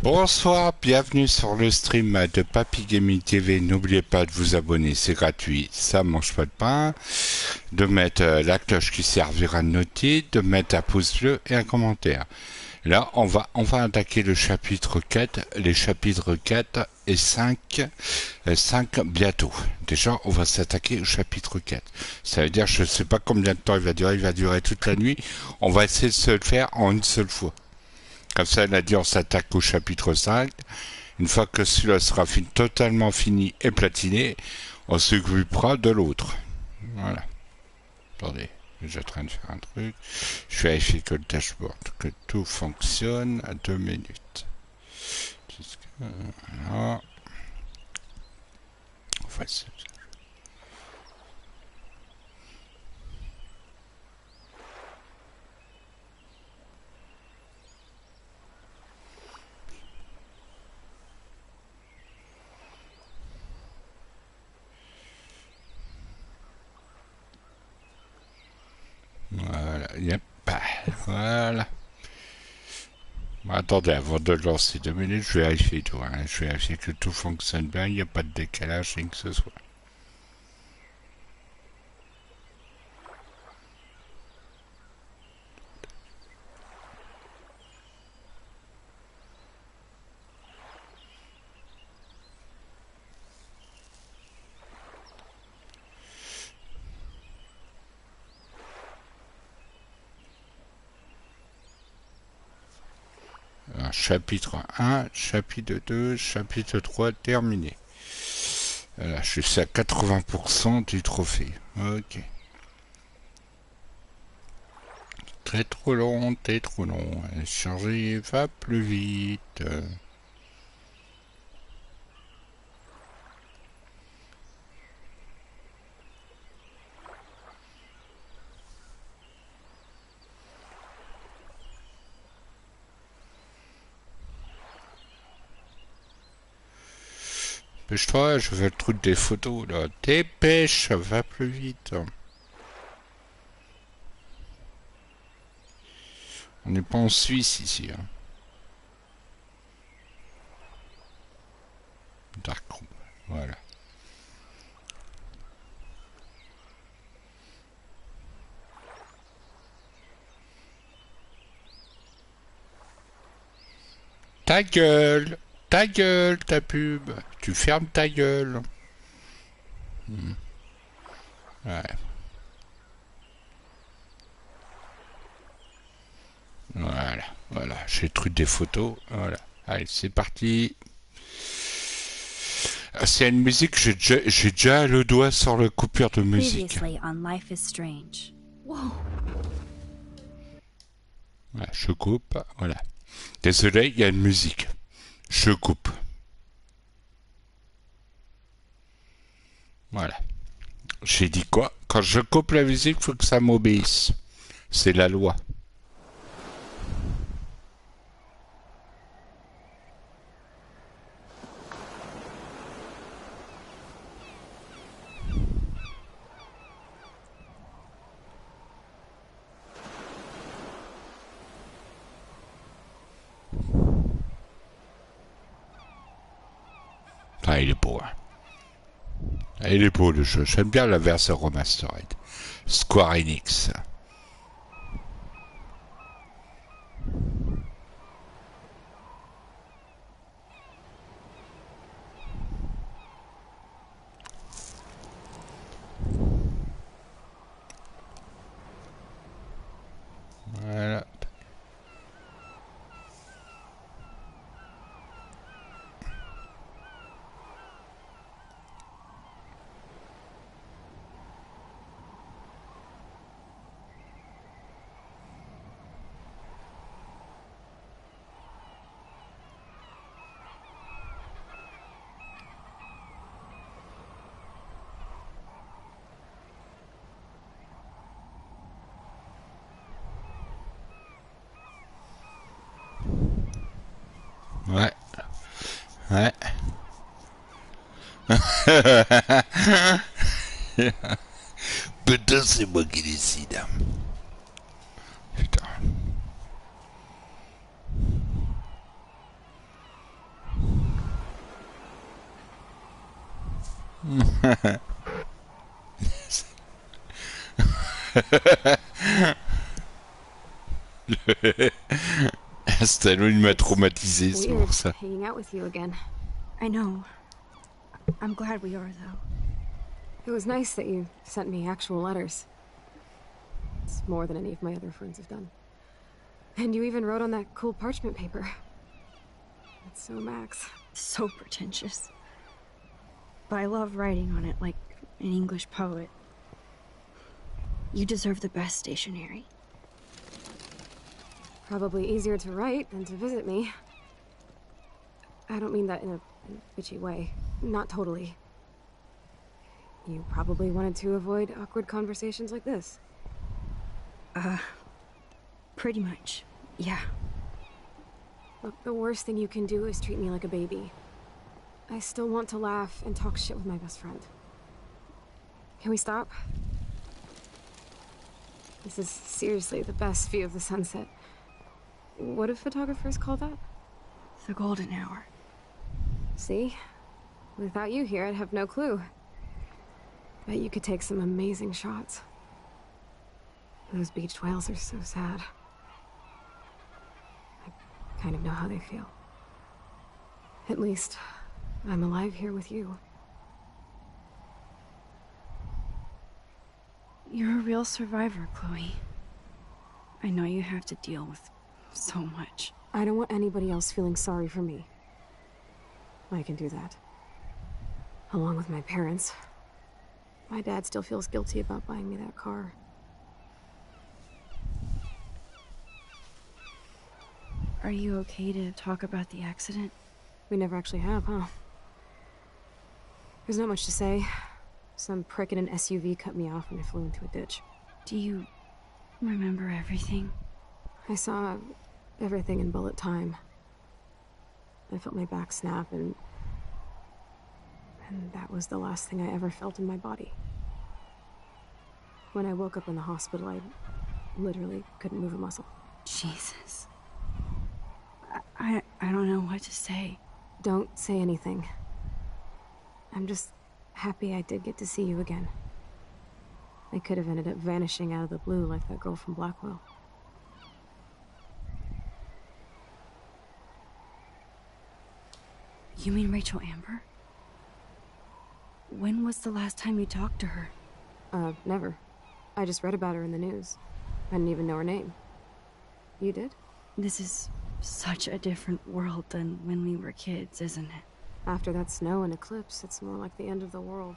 Bonsoir, bienvenue sur le stream de Papy Gaming TV. N'oubliez pas de vous abonner, c'est gratuit, ça mange pas de pain. De mettre la cloche qui servira de notice, de mettre un pouce bleu et un commentaire. Là, on va attaquer le chapitre 4, les chapitres 4 et 5 bientôt. Déjà, on va s'attaquer au chapitre 4. Ça veut dire, je ne sais pas combien de temps il va durer toute la nuit. On va essayer de se le faire en une seule fois. Comme ça, elle a dit, on s'attaque au chapitre 5. Une fois que celui-là sera totalement fini et platiné, on s'occupera de l'autre. Voilà. Attendez, je suis en train de faire un truc. Je vérifie que le dashboard, que tout fonctionne à 2 minutes. Voilà. Enfin, voilà, yep. Voilà. Bon, attendez, avant de lancer 2 minutes, je vais vérifier tout. Hein. Je vais vérifier que tout fonctionne bien, il n'y a pas de décalage, rien que ce soit. Alors, chapitre 1, chapitre 2, chapitre 3, terminé. Voilà, je suis à 80% du trophée. Ok. Très trop long, t'es trop long. Charger va plus vite. Dépêche-toi, je veux le truc des photos là. Dépêche, ça va plus vite. On n'est pas en Suisse ici. Hein. Darkroom, voilà. Ta gueule, ta pub. Tu fermes ta gueule. Ouais. Voilà, voilà. J'ai le truc des photos. Voilà. Allez, c'est parti. C'est une musique, j'ai déjà le doigt sur le coupure de musique. Voilà, je coupe, voilà. Désolé, il y a une musique. Je coupe. Voilà. J'ai dit quoi? Quand je coupe la musique, il faut que ça m'obéisse. C'est la loi. Ah, il est beau, hein. Il est beau le jeu. J'aime bien la version remastered. Square Enix. Voilà. Ouais. Ouais. Putain, c'est moi qui décide. Putain. Stallone il m'a traumatisé, c'est Weird pour ça. hanging out with you again. I know. I'm glad we are, though. It was nice that you sent me actual letters. It's more than any of my other friends have done. And you even wrote on that cool parchment paper. That's so Max. So pretentious. But I love writing on it like an English poet. You deserve the best stationery. Probably easier to write than to visit me. I don't mean that in a bitchy way. Not totally. You probably wanted to avoid awkward conversations like this. Pretty much, yeah. Look, the worst thing you can do is treat me like a baby. I still want to laugh and talk shit with my best friend. Can we stop? This is seriously the best view of the sunset. What do photographers call that? The golden hour. See? Without you here, I'd have no clue. Bet you could take some amazing shots. Those beached whales are so sad. I kind of know how they feel. At least, I'm alive here with you. You're a real survivor, Chloe. I know you have to deal with so much. I don't want anybody else feeling sorry for me. I can do that. Along with my parents. My dad still feels guilty about buying me that car. Are you okay to talk about the accident? We never actually have, huh? There's not much to say. Some prick in an SUV cut me off and I flew into a ditch. Do you remember everything? I saw everything in bullet time. I felt my back snap and that was the last thing I ever felt in my body. When I woke up in the hospital, I literally couldn't move a muscle. Jesus. I don't know what to say. Don't say anything. I'm just happy I did get to see you again. I could have ended up vanishing out of the blue like that girl from Blackwell. You mean Rachel Amber? When was the last time you talked to her? Never. I just read about her in the news. I didn't even know her name. You did? This is such a different world than when we were kids, isn't it? After that snow and eclipse, it's more like the end of the world.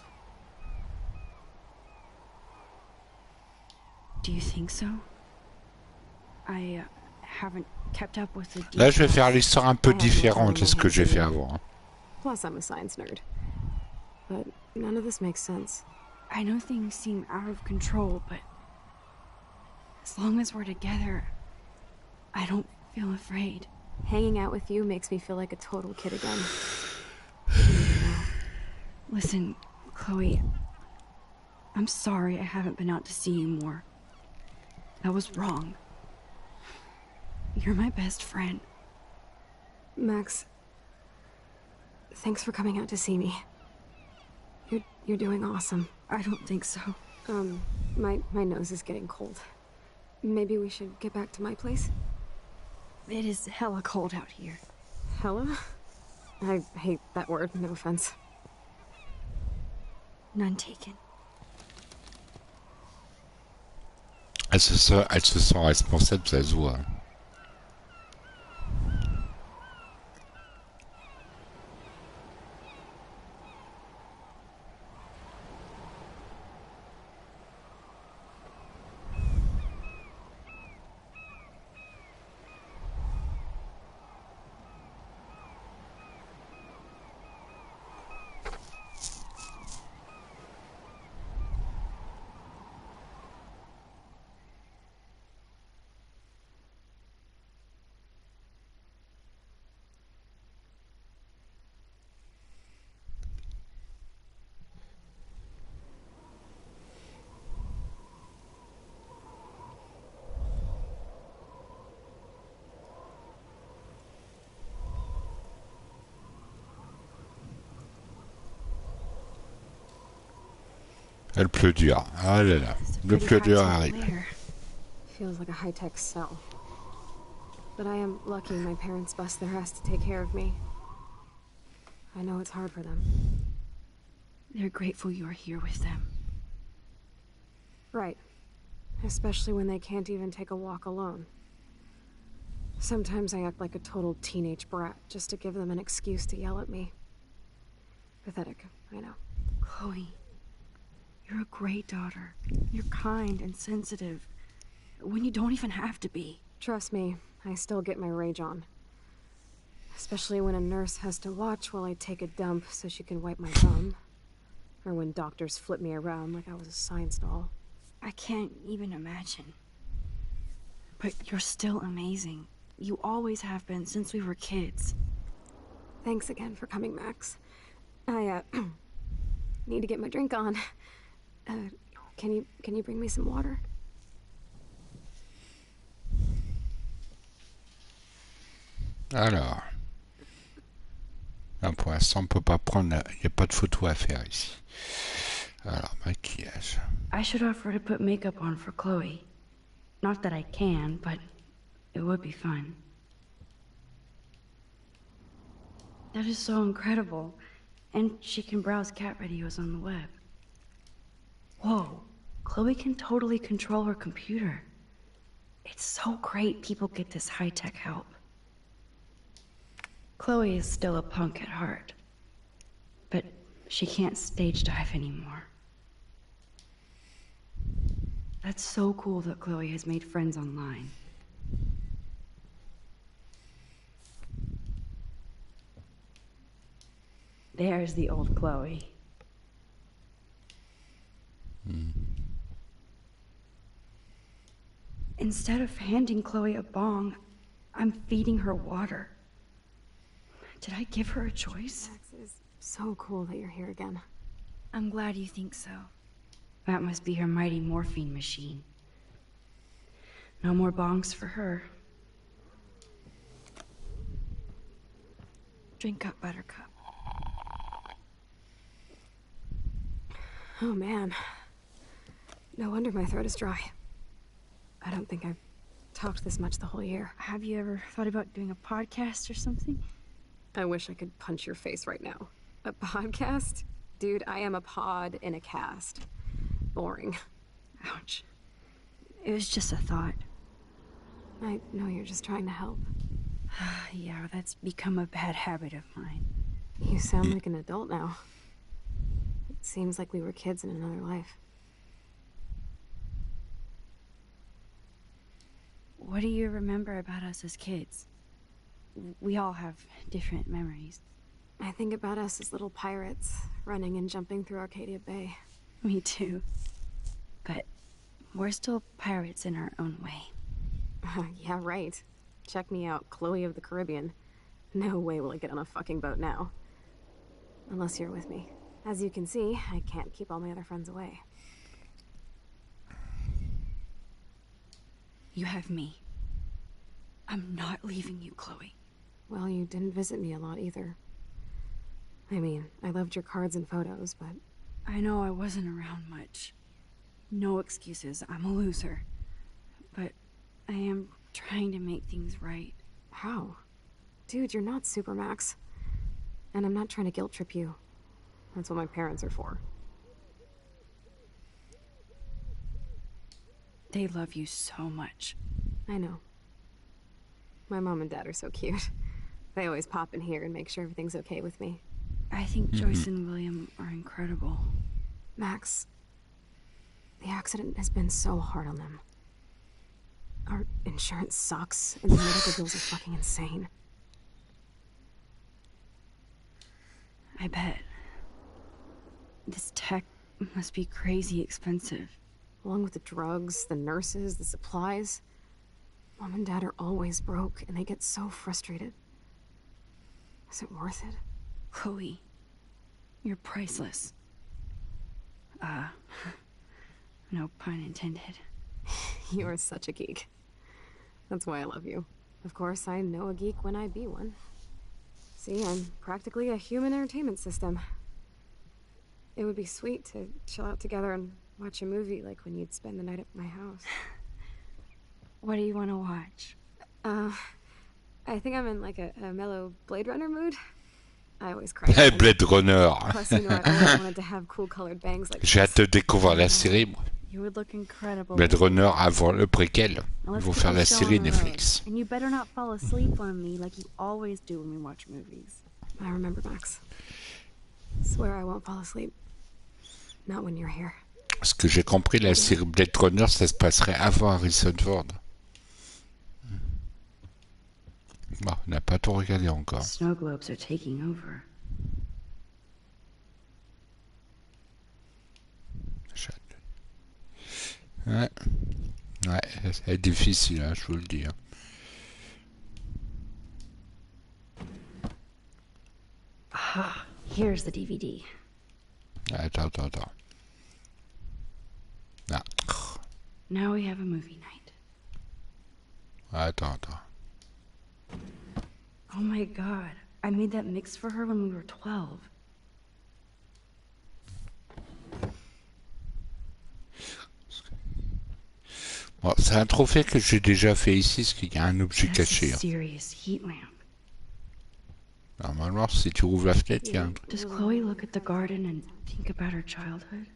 Do you think so? I haven't kept up with the details. Là, je vais faire l'histoire un peu différente de ce que j'ai fait avant. Plus, I'm a science nerd. But none of this makes sense. I know things seem out of control, but as long as we're together, I don't feel afraid. Hanging out with you makes me feel like a total kid again. Listen, Chloe, I'm sorry I haven't been out to see you more. That was wrong. You're my best friend. Max, thanks for coming out to see me. You're doing awesome. I don't think so. My nose is getting cold. Maybe we should get back to my place? It is hella cold out here. Hella? I hate that word, no offense. None taken. Elle se sent responsable, ça se voit. Le plus dur. Ah là là. Le plus dur arrive. Feels like a high-tech cell. But I am lucky my parents bust their ass to take care of me. I know it's hard for them. They're grateful you're here with them. Right. Especially when they can't even take a walk alone. Sometimes I act like a total teenage brat just to give them an excuse to yell at me. Pathetic, I know. Chloe, you're a great daughter. You're kind and sensitive when you don't even have to be. Trust me, I still get my rage on. Especially when a nurse has to watch while I take a dump so she can wipe my bum. Or when doctors flip me around like I was a science doll. I can't even imagine. But you're still amazing. You always have been since we were kids. Thanks again for coming, Max. I, need to get my drink on. Can you bring me some water? Alors. Là, pour l'instant, on peut pas prendre... Il n'y a pas de photo à faire ici. Alors, maquillage. I should offer to put makeup on for Chloe. Not that I can, but it would be fun. That is so incredible. And she can browse cat videos on the web. Whoa, Chloe can totally control her computer. It's so great people get this high-tech help. Chloe is still a punk at heart, but she can't stage dive anymore. That's so cool that Chloe has made friends online. There's the old Chloe. Instead of handing Chloe a bong, I'm feeding her water. Did I give her a choice? Max, it is so cool that you're here again. I'm glad you think so. That must be her mighty morphine machine. No more bongs for her. Drink up, Buttercup. Oh man. No wonder my throat is dry. I don't think I've talked this much the whole year. Have you ever thought about doing a podcast or something? I wish I could punch your face right now. A podcast? Dude, I am a pod in a cast. Boring. Ouch. It was just a thought. I know you're just trying to help. Yeah, that's become a bad habit of mine. You sound like an adult now. It seems like we were kids in another life. What do you remember about us as kids? We all have different memories. I think about us as little pirates, running and jumping through Arcadia Bay. Me too. But we're still pirates in our own way. Yeah, right. Check me out, Chloe of the Caribbean. No way will I get on a fucking boat now. Unless you're with me. As you can see, I can't keep all my other friends away. You have me. I'm not leaving you, Chloe. Well, you didn't visit me a lot either. I mean, I loved your cards and photos, but... I know I wasn't around much. No excuses, I'm a loser. But I am trying to make things right. How? Dude, you're not Supermax. And I'm not trying to guilt trip you. That's what my parents are for. They love you so much. I know. My mom and dad are so cute. They always pop in here and make sure everything's okay with me. I think Joyce and William are incredible. Max, the accident has been so hard on them. Our insurance sucks, and the medical bills are fucking insane. I bet. This tech must be crazy expensive. Along with the drugs, the nurses, the supplies. Mom and Dad are always broke, and they get so frustrated. Is it worth it? Chloe, you're priceless. No pun intended. You are such a geek. That's why I love you. Of course, I know a geek when I be one. See, I'm practically a human entertainment system. It would be sweet to chill out together and watch a movie like when you'd spend the night at my house. What do you want to watch? I think I'm in like a mellow Blade Runner mood. I always cry. at the end. Blade Runner. Plus, you know, I always wanted to have cool colored bangs like J'ai hâte this. de découvrir la série, moi. You would look incredible. Blade Runner avant le préquel. Now Ils let's vont get faire la this show série on the road. Netflix. And you better not fall asleep on me like you always do when we watch movies. I remember, Max. Swear I won't fall asleep. Not when you're here. Ce que j'ai compris, la série Blade Runner, ça se passerait avant Harrison Ford. Bon, on n'a pas tout regardé encore. Snow globes are taking over. Ouais, ouais, c'est difficile, hein, je vous le dis. Hein. Ah, here's the DVD. Attends. Ah. Now we have a movie night. Attends. Oh my god, I made that mix for her when we were 12. Bon, c'est un trophée que j'ai déjà fait ici, parce qu'il y a un objet That's caché. a Hein. serious heat lamp. Normalement, si tu ouvres la fenêtre, il y a un truc. Does Chloe look at the garden and think about her childhood?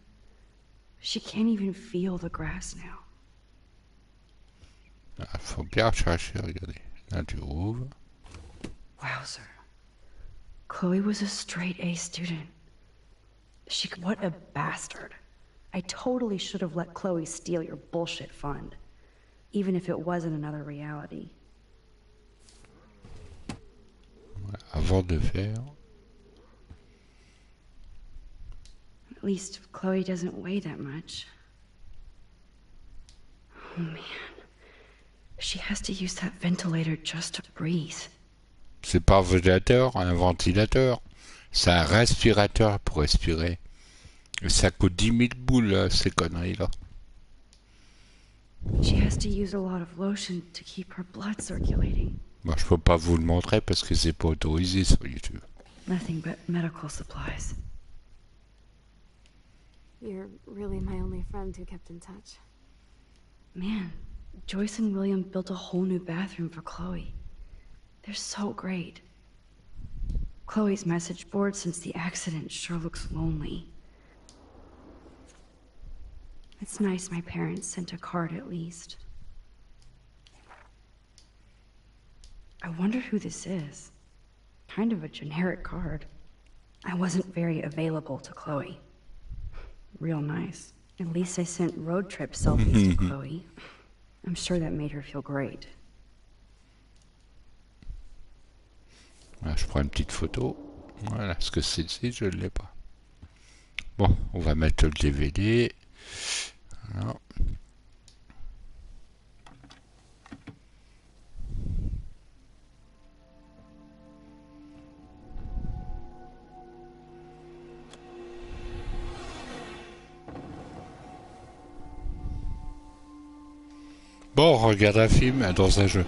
She can't even feel the grass now. Ah, faut bien chercher, regardez. Là, tu ouvres. Wowzer. Chloe was a straight A student. What a bastard. I totally should have let Chloe steal your bullshit fund, even if it wasn't another reality. Avant de faire. At least Chloe doesn't weigh that much. Oh man. She has to use that ventilator just to breathe. C'est pas un ventilateur. C'est un respirateur pour respirer. Et ça coûte 10 000 boules, ces conneries-là. She has to use a lot of lotion to keep her blood circulating. Moi, je peux pas vous le montrer parce que c'est pas autorisé sur YouTube. Nothing but medical supplies. You're really my only friend who kept in touch. Man, Joyce and William built a whole new bathroom for Chloe. They're so great. Chloe's message board since the accident sure looks lonely. It's nice my parents sent a card at least. I wonder who this is. Kind of a generic card. I wasn't very available to Chloe. Real nice. At least I sent road trip selfies to Chloe. I'm sure that made her feel great. Là, je prends une petite photo. Voilà, ce que c'est ici, je ne l'ai pas. Bon, on va mettre le DVD. Voilà. Bon, on regarde un film dans un jeu.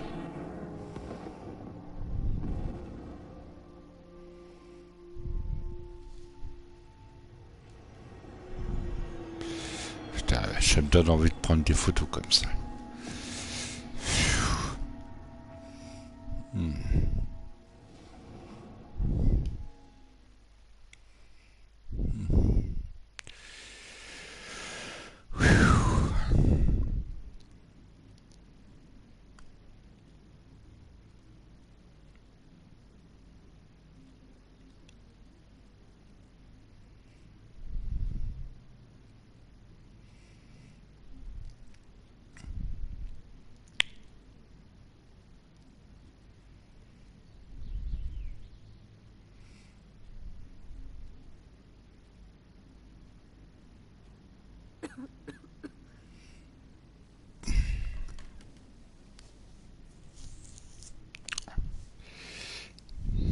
Putain, ça me donne envie de prendre des photos comme ça.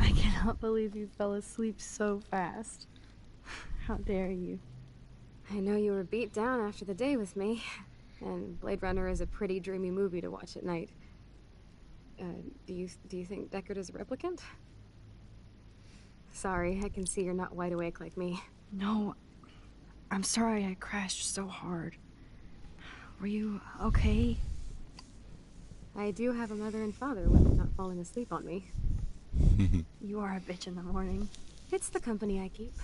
I cannot believe you fell asleep so fast. How dare you? I know you were beat down after the day with me, and Blade Runner is a pretty dreamy movie to watch at night. Do you think Deckard is a replicant? Sorry, I can see you're not wide awake like me. No, I'm sorry I crashed so hard. Were you okay? I do have a mother and father when they're not falling asleep on me. You are a bitch in the morning. It's the company I keep.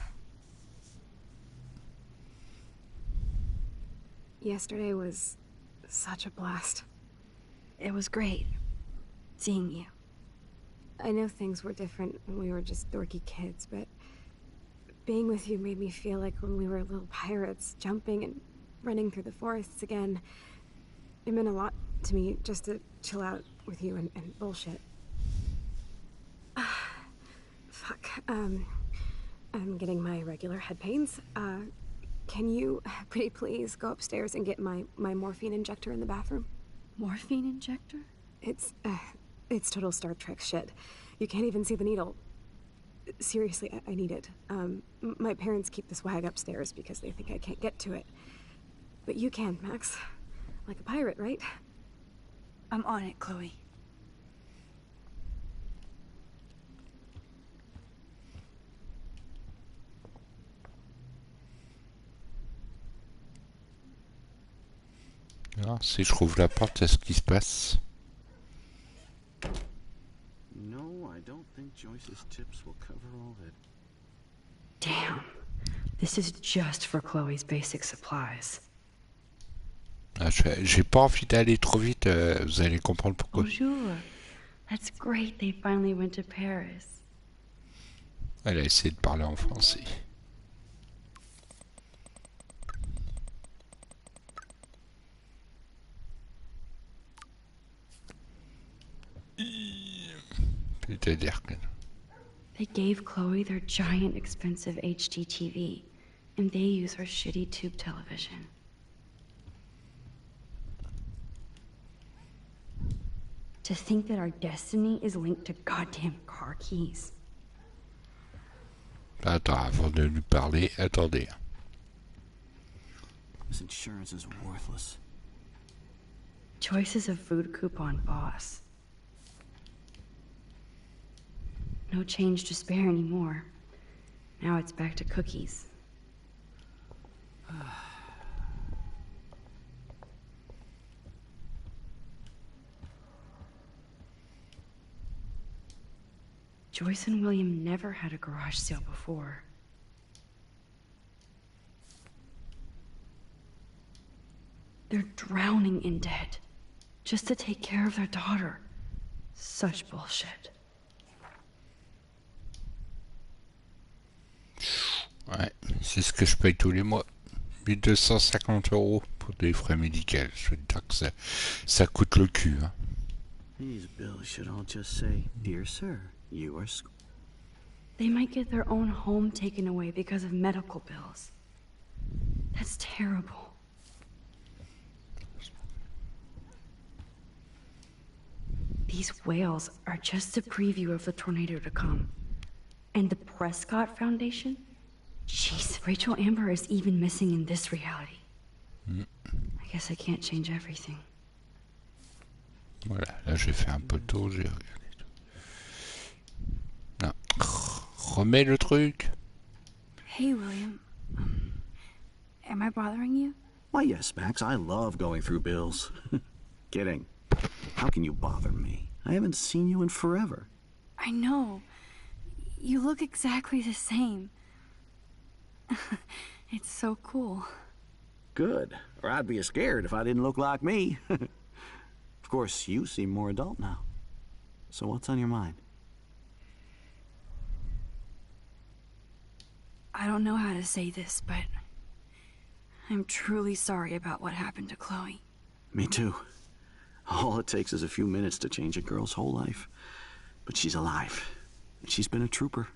Yesterday was such a blast. It was great seeing you. I know things were different when we were just dorky kids, but being with you made me feel like when we were little pirates, jumping and running through the forests again. It meant a lot to me just to chill out with you and bullshit. Fuck. I'm getting my regular head pains. Can you, pretty please, go upstairs and get my morphine injector in the bathroom? Morphine injector? It's total Star Trek shit. You can't even see the needle. Seriously, I need it. My parents keep the swag upstairs because they think I can't get to it. But you can, Max. Like a pirate, right? I'm on it, Chloe. Alors, si je rouvre la porte, est-ce qu'il se passe? No, I don't think Joyce's tips will cover all that. Damn. This is just for Chloe's basic supplies. Ah, j'ai pas envie d'aller trop vite, vous allez comprendre pourquoi. Bonjour. That's great they finally went to Paris. Elle a essayé de parler en français. C'est-à-dire que... They gave Chloe their giant expensive HD TV, and they use her shitty tube television. To think that our destiny is linked to goddamn car keys. Attends, avant de lui parler, attendez. This insurance is worthless. Joyce is a food coupon boss. No change to spare anymore. Now it's back to cookies. Joyce and William never had a garage sale before. They're drowning in debt just to take care of their daughter. Such bullshit. Ouais, c'est ce que je paye tous les mois. 1250 € pour des frais médicaux. Je veux dire que ça coûte le cul. Hein. These bills should all just say, "Dear sir, you are school." They might get their own home taken away because of medical bills. That's terrible. These whales are just a preview of the tornado to come. And the Prescott Foundation? Jeez, Rachel Amber is even missing in this reality. I guess I can't change everything. Voilà, là j'ai fait un peu de tour, j'ai regardé tout. Non, remets le truc. Hey, William. Am I bothering you? Why, yes, Max, I love going through bills. Kidding. How can you bother me? I haven't seen you in forever. I know. You look exactly the same. It's so cool. Good. Or I'd be scared if I didn't look like me. Of course, you seem more adult now. So what's on your mind? I don't know how to say this, but I'm truly sorry about what happened to Chloe. Me too. All it takes is a few minutes to change a girl's whole life. But she's alive. And she's been a trooper.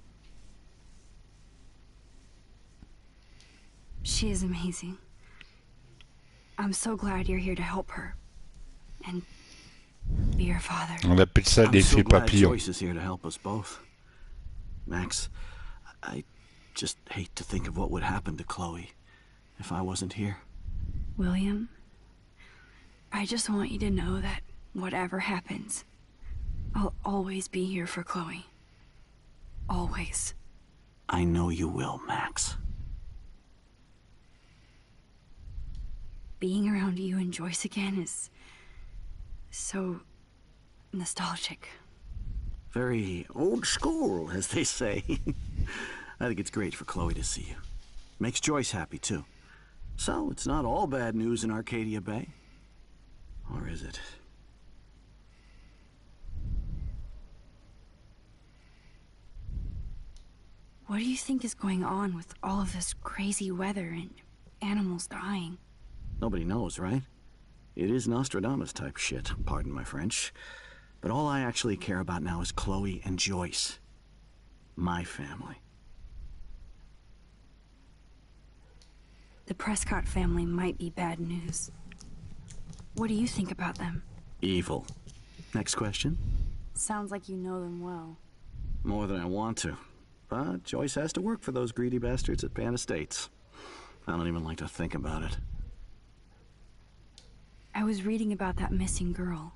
She is amazing. I'm so glad you're here to help her. And be her father. On appelle ça I'm l'effet so glad papillon. Joyce is here to help us both. Max, I just hate to think of what would happen to Chloe if I wasn't here. William, I just want you to know that whatever happens, I'll always be here for Chloe. Always. I know you will, Max. being around you and Joyce again is so nostalgic. Very old school, as they say. I think it's great for Chloe to see you. Makes Joyce happy, too. So, it's not all bad news in Arcadia Bay. Or is it? What do you think is going on with all of this crazy weather and animals dying? Nobody knows, right? It is Nostradamus type shit, pardon my French. But all I actually care about now is Chloe and Joyce. My family. The Prescott family might be bad news. What do you think about them? Evil. Next question? Sounds like you know them well. More than I want to. But Joyce has to work for those greedy bastards at Pan Estates. I don't even like to think about it. I was reading about that missing girl.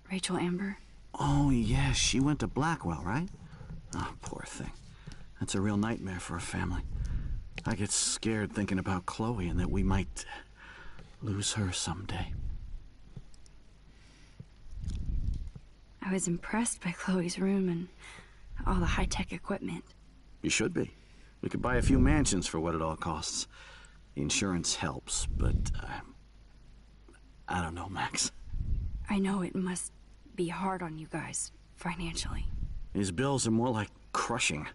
Rachel Amber? Oh, yes, she went to Blackwell, right? Oh, poor thing. That's a real nightmare for a family. I get scared thinking about Chloe and that we might lose her someday. I was impressed by Chloe's room and all the high-tech equipment. You should be. We could buy a few mansions for what it all costs. The insurance helps, but I don't know, Max. I know it must be hard on you guys, financially. These bills are more like crushing.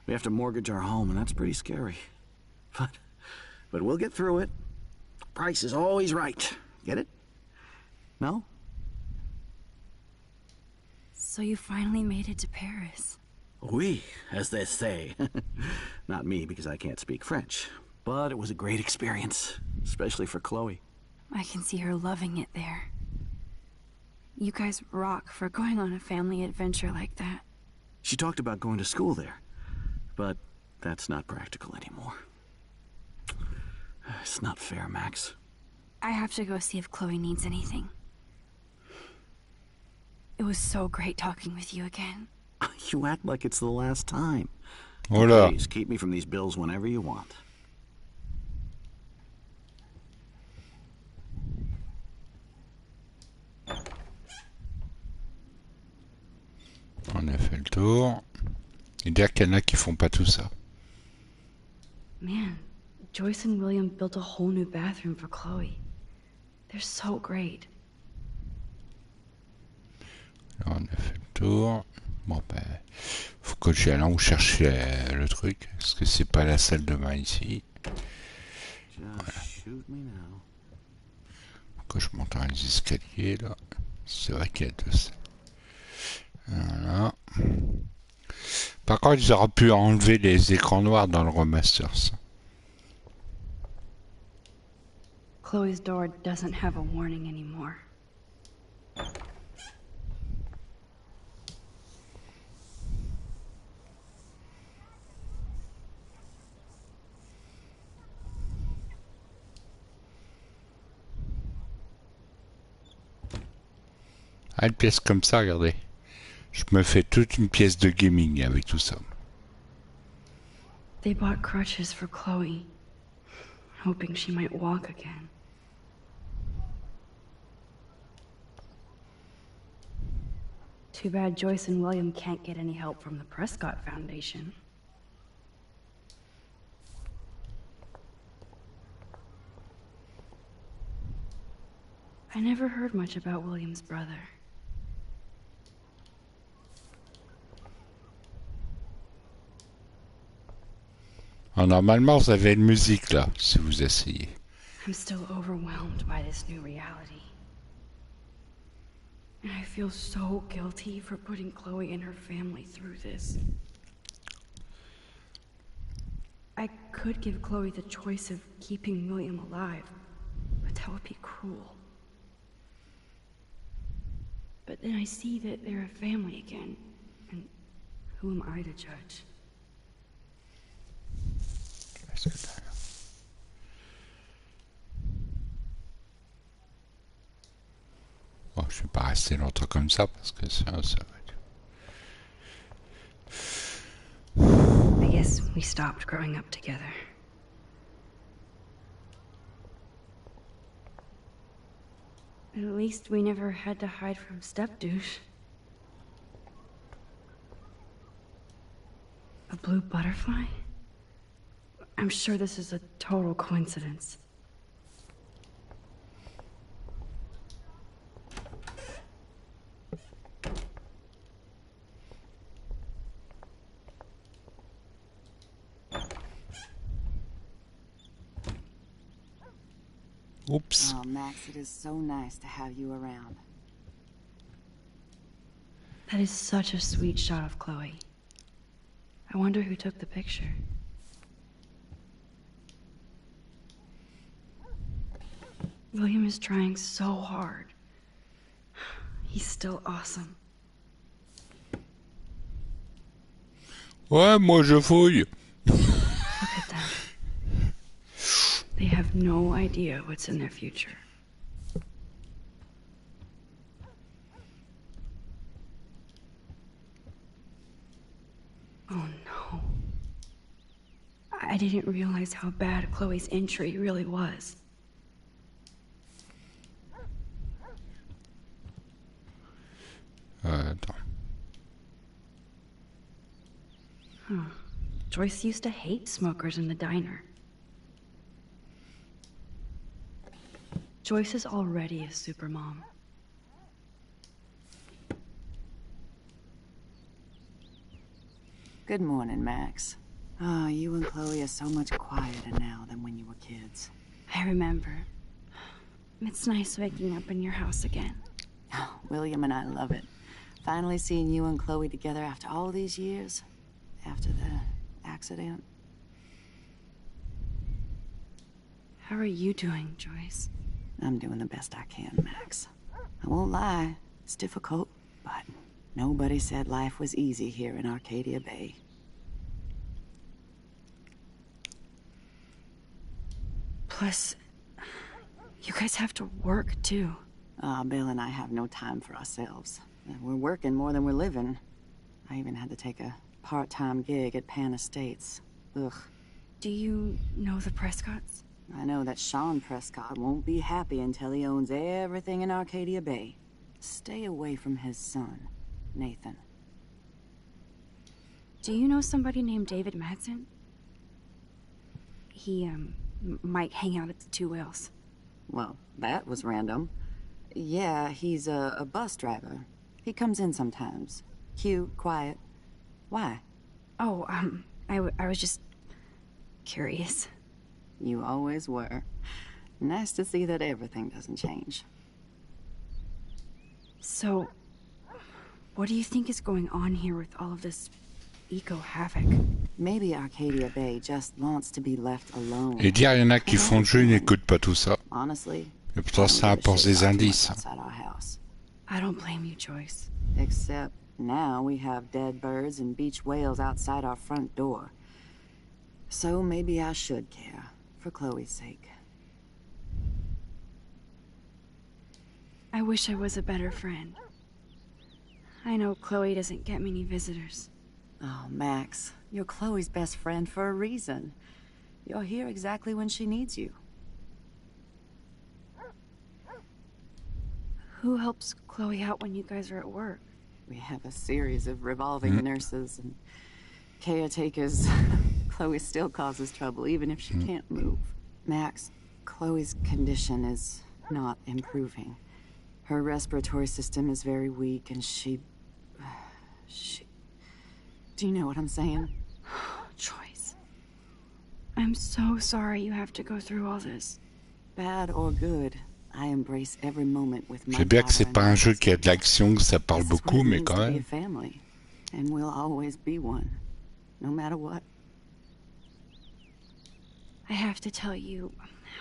We have to mortgage our home, and that's pretty scary. But we'll get through it. Price is always right. Get it? No? So you finally made it to Paris. Oui, as they say. Not me, because I can't speak French. But it was a great experience, especially for Chloe. I can see her loving it there. You guys rock for going on a family adventure like that. She talked about going to school there, but that's not practical anymore. It's not fair, Max. I have to go see if Chloe needs anything. It was so great talking with you again. You act like it's the last time. Voilà. Please, keep me from these bills whenever you want. On a fait le tour. Et dire qu'il y en a qui font pas tout ça. Man, Joyce and William built a whole new bathroom for Chloe. They're so great. Là, on a fait le tour. Bon, ben, faut que j'aille là où chercher le truc. Parce que c'est pas la salle de bain ici. Voilà. Faut que je monte dans les escaliers là. C'est vrai qu'il y a deux salles. Voilà. Par contre, ils auraient pu enlever les écrans noirs dans le remaster. Chloe's door doesn't have a warning anymore. Ah, une pièce comme ça, regardez. Je me fais toute une pièce de gaming avec tout ça. They bought crutches for Chloe, hoping she might walk again. Too bad Joyce and William can't get any help from the Prescott Foundation. I never heard much about William's brother. Alors, normalement, vous avez une musique là, si vous essayez. I'm still overwhelmed by this new reality. And I feel so guilty for putting Chloe and her family through this. I could give Chloe the choice of keeping William alive, but that would be cruel. But then I see that they're a family again, and who am I to judge? Bon, je vais pas rester longtemps comme ça parce que ça va être... I guess we stopped growing up together. At least we never had to hide from step-douche. A blue butterfly? I'm sure this is a total coincidence. Oups. Oh, Max, it is so nice to have you around. That is such a sweet shot of Chloe. I wonder who took the picture. William is trying so hard. He's still awesome. Ouais, moi je fouille. Look at them. They have no idea what's in their future. Oh no. I didn't realize how bad Chloe's injury really was. Attends. Huh. Joyce used to hate smokers in the diner. Joyce is already a supermom. Good morning, Max. Oh, you and Chloe are so much quieter now than when you were kids. I remember. It's nice waking up in your house again. Oh, William and I love it. Finally seeing you and Chloe together after all these years. After the accident. How are you doing, Joyce? I'm doing the best I can, Max. I won't lie, it's difficult, but nobody said life was easy here in Arcadia Bay. Plus, you guys have to work, too. Bill and I have no time for ourselves. We're working more than we're living. I even had to take a part-time gig at Pan Estates. Ugh. Do you know the Prescotts? I know that Sean Prescott won't be happy until he owns everything in Arcadia Bay. Stay away from his son, Nathan. Do you know somebody named David Madsen? He, might hang out at the Two Whales. Well, that was random. Yeah, he's a bus driver. He comes in sometimes. Cute, quiet. Why? Oh, I was just curious. You always were. Nice to see that everything doesn't change. So, what do you think is going on here with all of this eco-havoc? Maybe Arcadia Bay just wants to be left alone. Et dire, il y en a qui font le jeu, ils n'écoutent pas tout ça. Honestly, Et pourtant, ça apporte des indices. outside our house. I don't blame you, Joyce. Except now we have dead birds and beach whales outside our front door. So maybe I should care, for Chloe's sake. I wish I was a better friend. I know Chloe doesn't get many visitors. Oh, Max, you're Chloe's best friend for a reason. You're here exactly when she needs you. Who helps Chloe out when you guys are at work? We have a series of revolving nurses and caretakers. Chloe still causes trouble, even if she can't move. Max, Chloe's condition is not improving. Her respiratory system is very weak, and she... Do you know what I'm saying? Joyce. I'm so sorry you have to go through all this. Bad or good, I embrace every moment with my Je sais bien que c'est daughter pas un and jeu my qui a de l'action, que ça parle This is what beaucoup, it mais means quand to be a même. family, and we'll always be one, no matter what. I have to tell you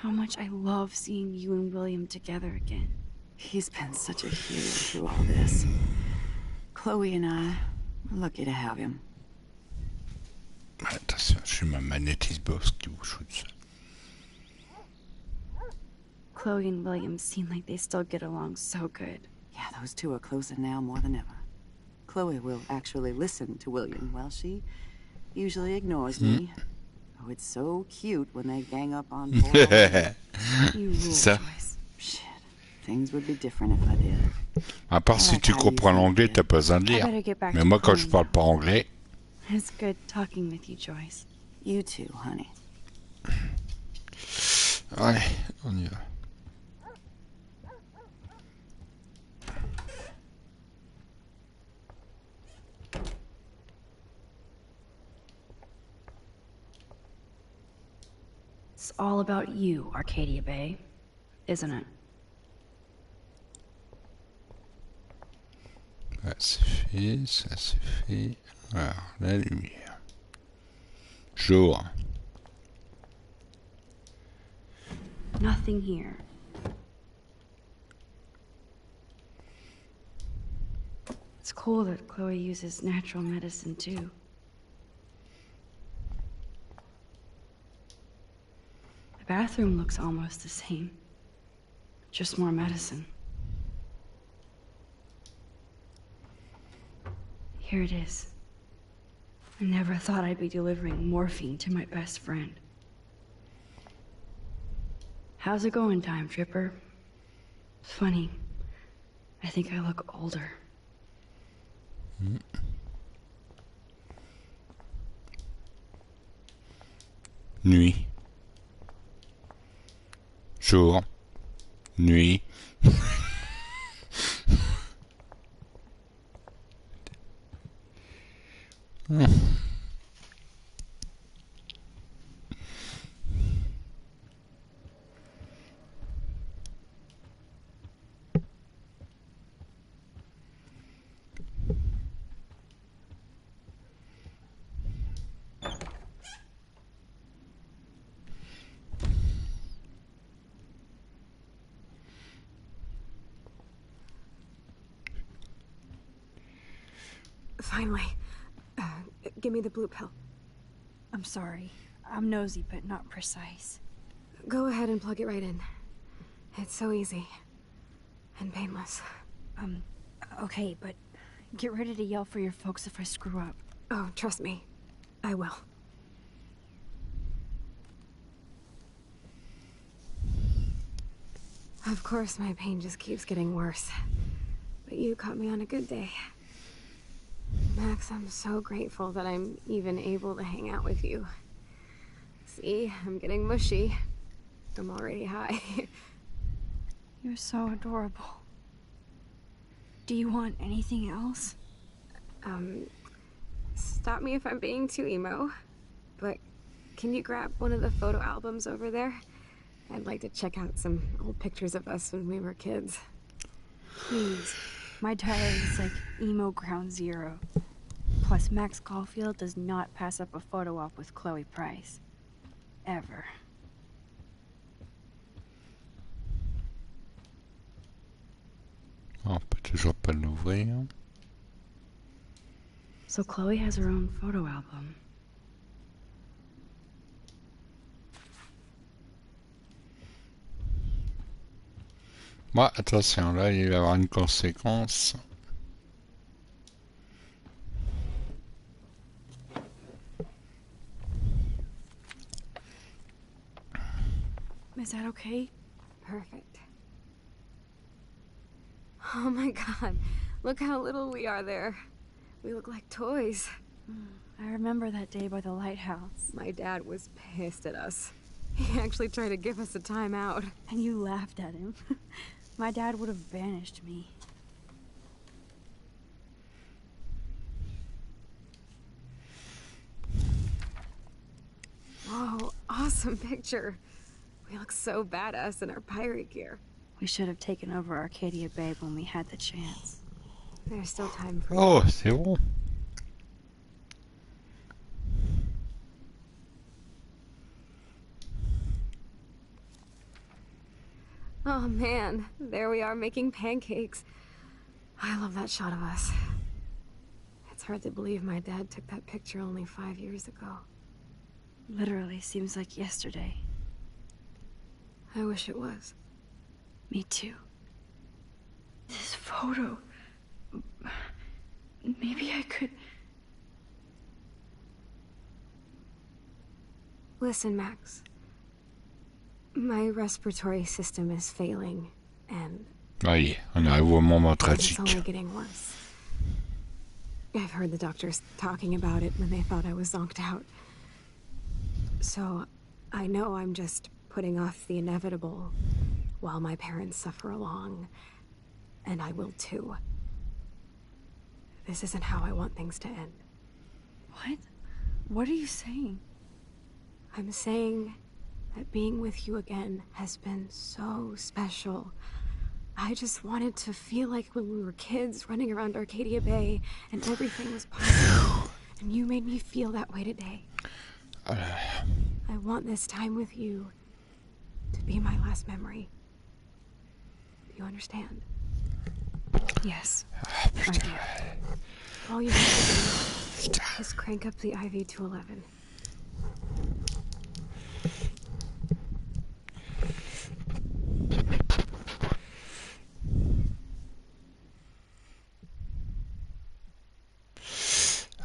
how much I love seeing you and William together again. He's been such a hero through all this. Chloe and I are lucky to have him. Attention, je suis ma manette Xbox qui vous shoot ça. Chloe and William seem like they still get along so good. Yeah, those two are closer now more than ever. Chloe will actually listen to William, while she usually ignores me. Oh, it's so cute when they gang up on poor William. You rule, Ça. Joyce. Shit. Things would be different if I did. À part si tu comprends l'anglais, t'as pas besoin de I lire. better get back Mais to moi, quand je Chloe parle now. pas anglais, It's good talking with you, Joyce. You too, honey. allez, on y va. It's all about you, Arcadia Bay, isn't it? Ça c'est fait, ça c'est fait. Alors, la lumière. Jour. Nothing here. It's cool that Chloe uses natural medicine too. The bathroom looks almost the same. Just more medicine. Here it is. I never thought I'd be delivering morphine to my best friend. How's it going, Time Tripper? It's funny. I think I look older. Nuit. Jour. Nuit. Finally. Give me the blue pill. I'm sorry. I'm nosy, but not precise. Go ahead and plug it right in. It's so easy. And painless. Okay, but get ready to yell for your folks if I screw up. Oh, trust me. I will. Of course, my pain just keeps getting worse. But you caught me on a good day. Max, I'm so grateful that I'm even able to hang out with you. See, I'm getting mushy. I'm already high. You're so adorable. Do you want anything else? Stop me if I'm being too emo, but can you grab one of the photo albums over there? I'd like to check out some old pictures of us when we were kids. Please. My diary is like emo ground zero. Plus, Max Caulfield does not pass up a photo op with Chloe Price. Ever. On peut toujours pas l'ouvrir. So Chloe has her own photo album. Moi, attention, là, il va y avoir une conséquence. Is that okay? Perfect. Oh my god, look how little we are there. We look like toys. I remember that day by the lighthouse. My dad was pissed at us. He actually tried to give us a timeout. And you laughed at him. My dad would have banished me. Whoa, awesome picture. We look so badass in our pirate gear. We should have taken over Arcadia Bay when we had the chance. There's still time for Oh, c'est bon. Oh man, there we are making pancakes. I love that shot of us. It's hard to believe my dad took that picture only 5 years ago. Literally seems like yesterday. I wish it was. Me too. This photo... Maybe I could... Listen, Max. My respiratory system is failing, and Allez, on arrive au moment It's tragique. only getting worse. I've heard the doctors talking about it when they thought I was zonked out. So, I know I'm just putting off the inevitable while my parents suffer along. And I will too. This isn't how I want things to end. What? What are you saying? I'm saying that being with you again has been so special. I just wanted to feel like when we were kids running around Arcadia Bay and everything was possible. And you made me feel that way today. I want this time with you to be my last memory. Do you understand? Yes, Ah, I putain. do. All you have to do is crank up the IV to 11.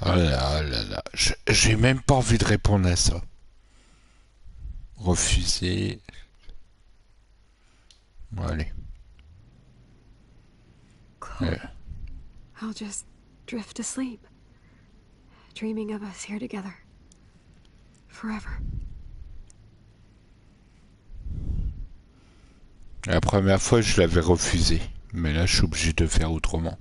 Oh là là là. J'ai même pas envie de répondre à ça. Refuser. Bon, allez. Chloe, I'll just drift to sleep, dreaming of us here together. Forever. La première fois, je l'avais refusé. Mais là, je suis obligé de faire autrement.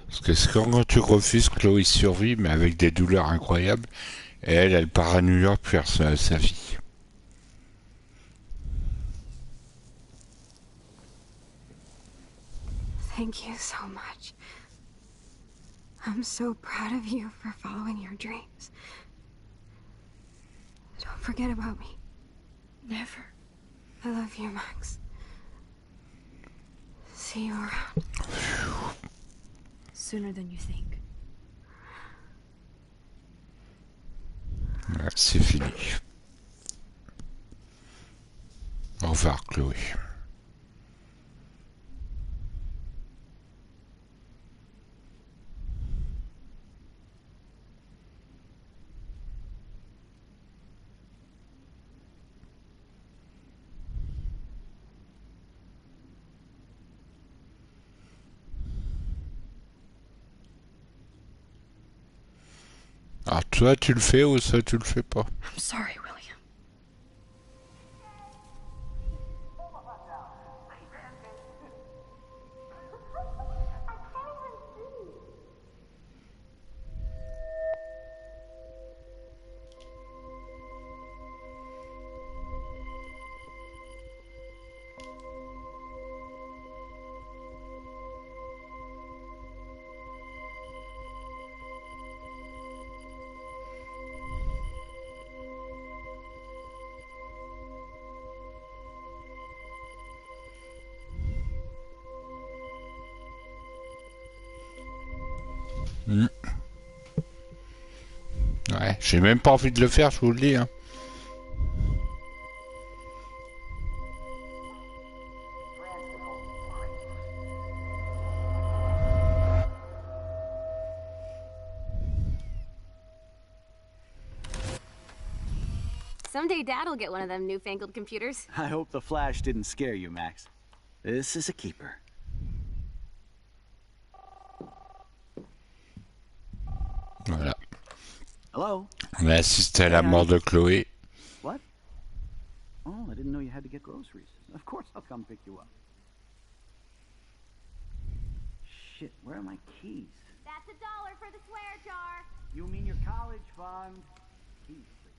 Parce que c'est quand tu refuses, Chloé survit, mais avec des douleurs incroyables. Et elle part à New York faire sa vie. Thank you so much. I'm so proud of you for following your dreams. Don't forget about me. never. I love you, Max. See you around. Sooner than you think. Ouais, c'est fini. Au revoir, Chloé. Alors toi, tu le fais ou ça, tu le fais pas? I'm sorry, William. Ouais, j'ai même pas envie de le faire, je vous le dis. Hein. Someday Dad'll get one of them newfangled computers. I hope the flash didn't scare you, Max. This is a keeper. Voilà. Hello? On a assisté à la mort de Chloé. What? Oh, I didn't know you had to get groceries. Of course I'll come pick you up. Shit, where are my keys? That's $1 for the swear jar. You mean your college fund? Keys, please.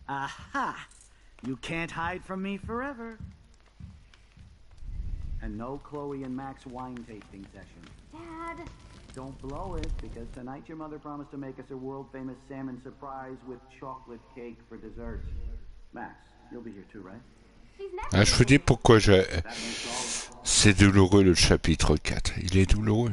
Aha! You can't hide from me forever. And no Chloe and Max wine tasting session. Dad. Don't blow it, because tonight your mother promised to make us a world-famous salmon surprise with chocolate cake for dessert. Max, you'll be here too, right? Ah, je vous dis pourquoi je... C'est douloureux le chapitre 4. Il est douloureux.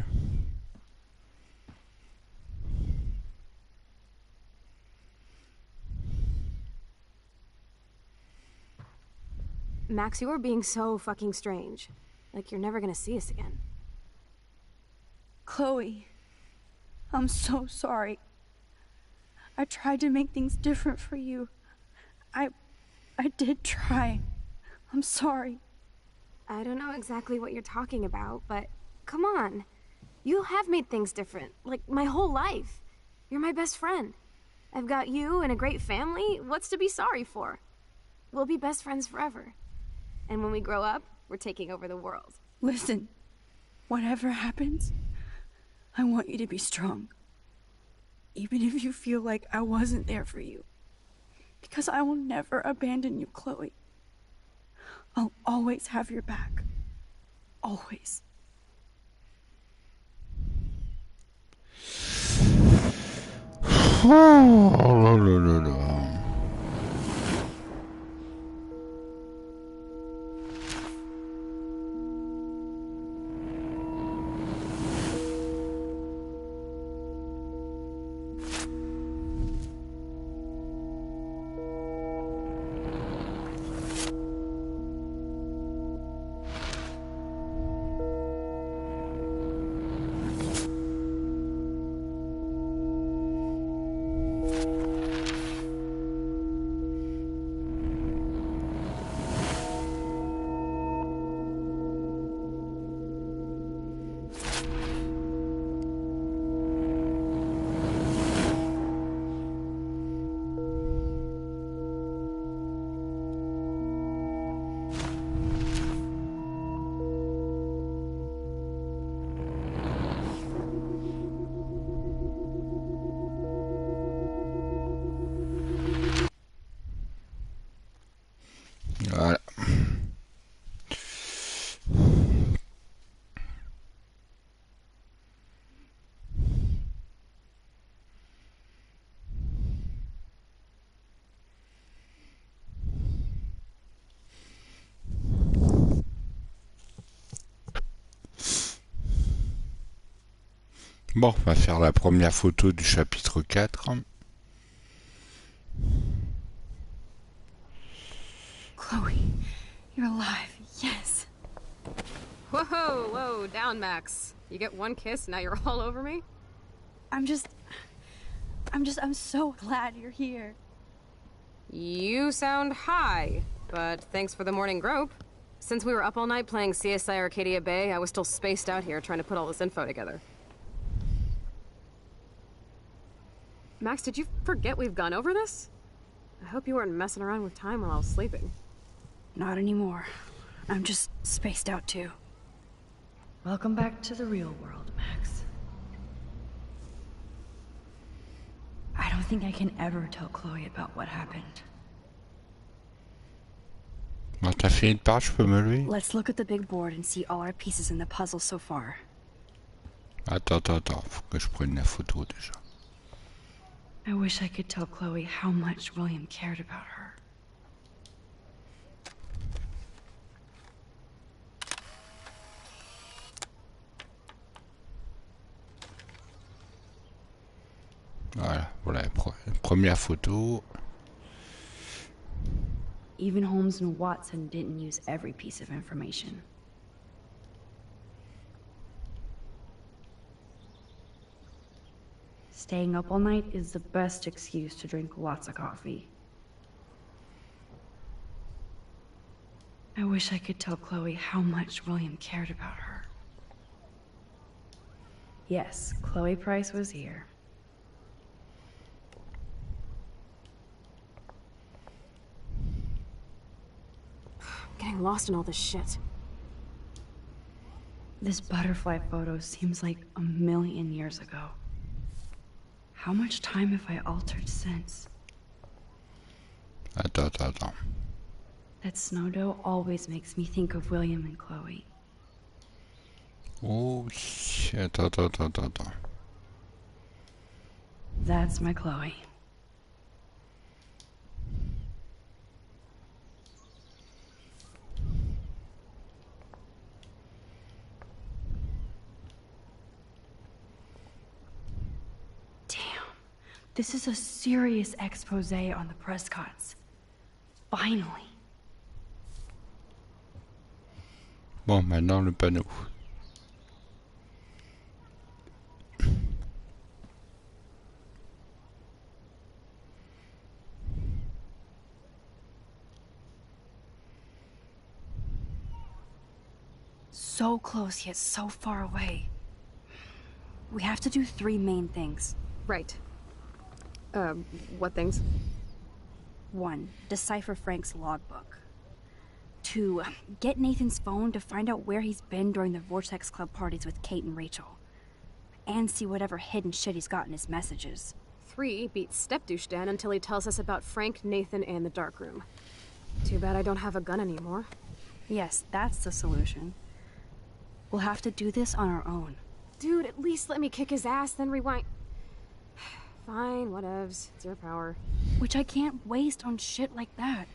Max, you are being so fucking strange. Like you're never gonna see us again. Chloe, I'm so sorry. I tried to make things different for you. I I did try. I'm sorry. I don't know exactly what you're talking about, but come on. You have made things different, like my whole life. You're my best friend. I've got you and a great family. What's to be sorry for? We'll be best friends forever. And when we grow up, we're taking over the world. Listen, whatever happens, I want you to be strong. Even if you feel like I wasn't there for you. Because I will never abandon you, Chloe. I'll always have your back. Always. Oh là là là là. Voilà. Bon, on va faire la première photo du chapitre 4. Chloe, you're alive. Yes. Whoa, whoa, down, Max. You get one kiss, now you're all over me? I'm so glad you're here. You sound high, but thanks for the morning grope. Since we were up all night playing CSI Arcadia Bay, I was still spaced out here trying to put all this info together. Max, did you forget we've gone over this? I hope you weren't messing around with time while I was sleeping. Not anymore. I'm just spaced out too. Welcome back to the real world, Max. I don't think I can ever tell Chloe about what happened. Bon, t'as fini de part, je peux me lever? Let's look at the big board and see all our pieces in the puzzle so far. Attends, faut que je prenne la photo déjà. I wish I could tell Chloe how much William cared about her. Voilà la première photo. Even Holmes and Watson didn't use every piece of information. Staying up all night is the best excuse to drink lots of coffee. I wish I could tell Chloe how much William cared about her. Yes, Chloe Price was here. I'm getting lost in all this shit. This butterfly photo seems like 1,000,000 years ago. How much time have I altered since? Attends. That snow dough always makes me think of William and Chloe. Oh, attends. That's my Chloe. This is a serious expose on the Prescotts. Finally. Bon, maintenant le panneau. So close yet so far away. We have to do 3 main things. Right. What things? 1. Decipher Frank's logbook. 2. Get Nathan's phone to find out where he's been during the Vortex Club parties with Kate and Rachel. And see whatever hidden shit he's got in his messages. 3. Beat Stepdouche Dan until he tells us about Frank, Nathan, and the dark room. Too bad I don't have a gun anymore. Yes, that's the solution. We'll have to do this on our own. Dude, at least let me kick his ass, then rewind. Fine, whatevs. It's your power. Which I can't waste on shit like that.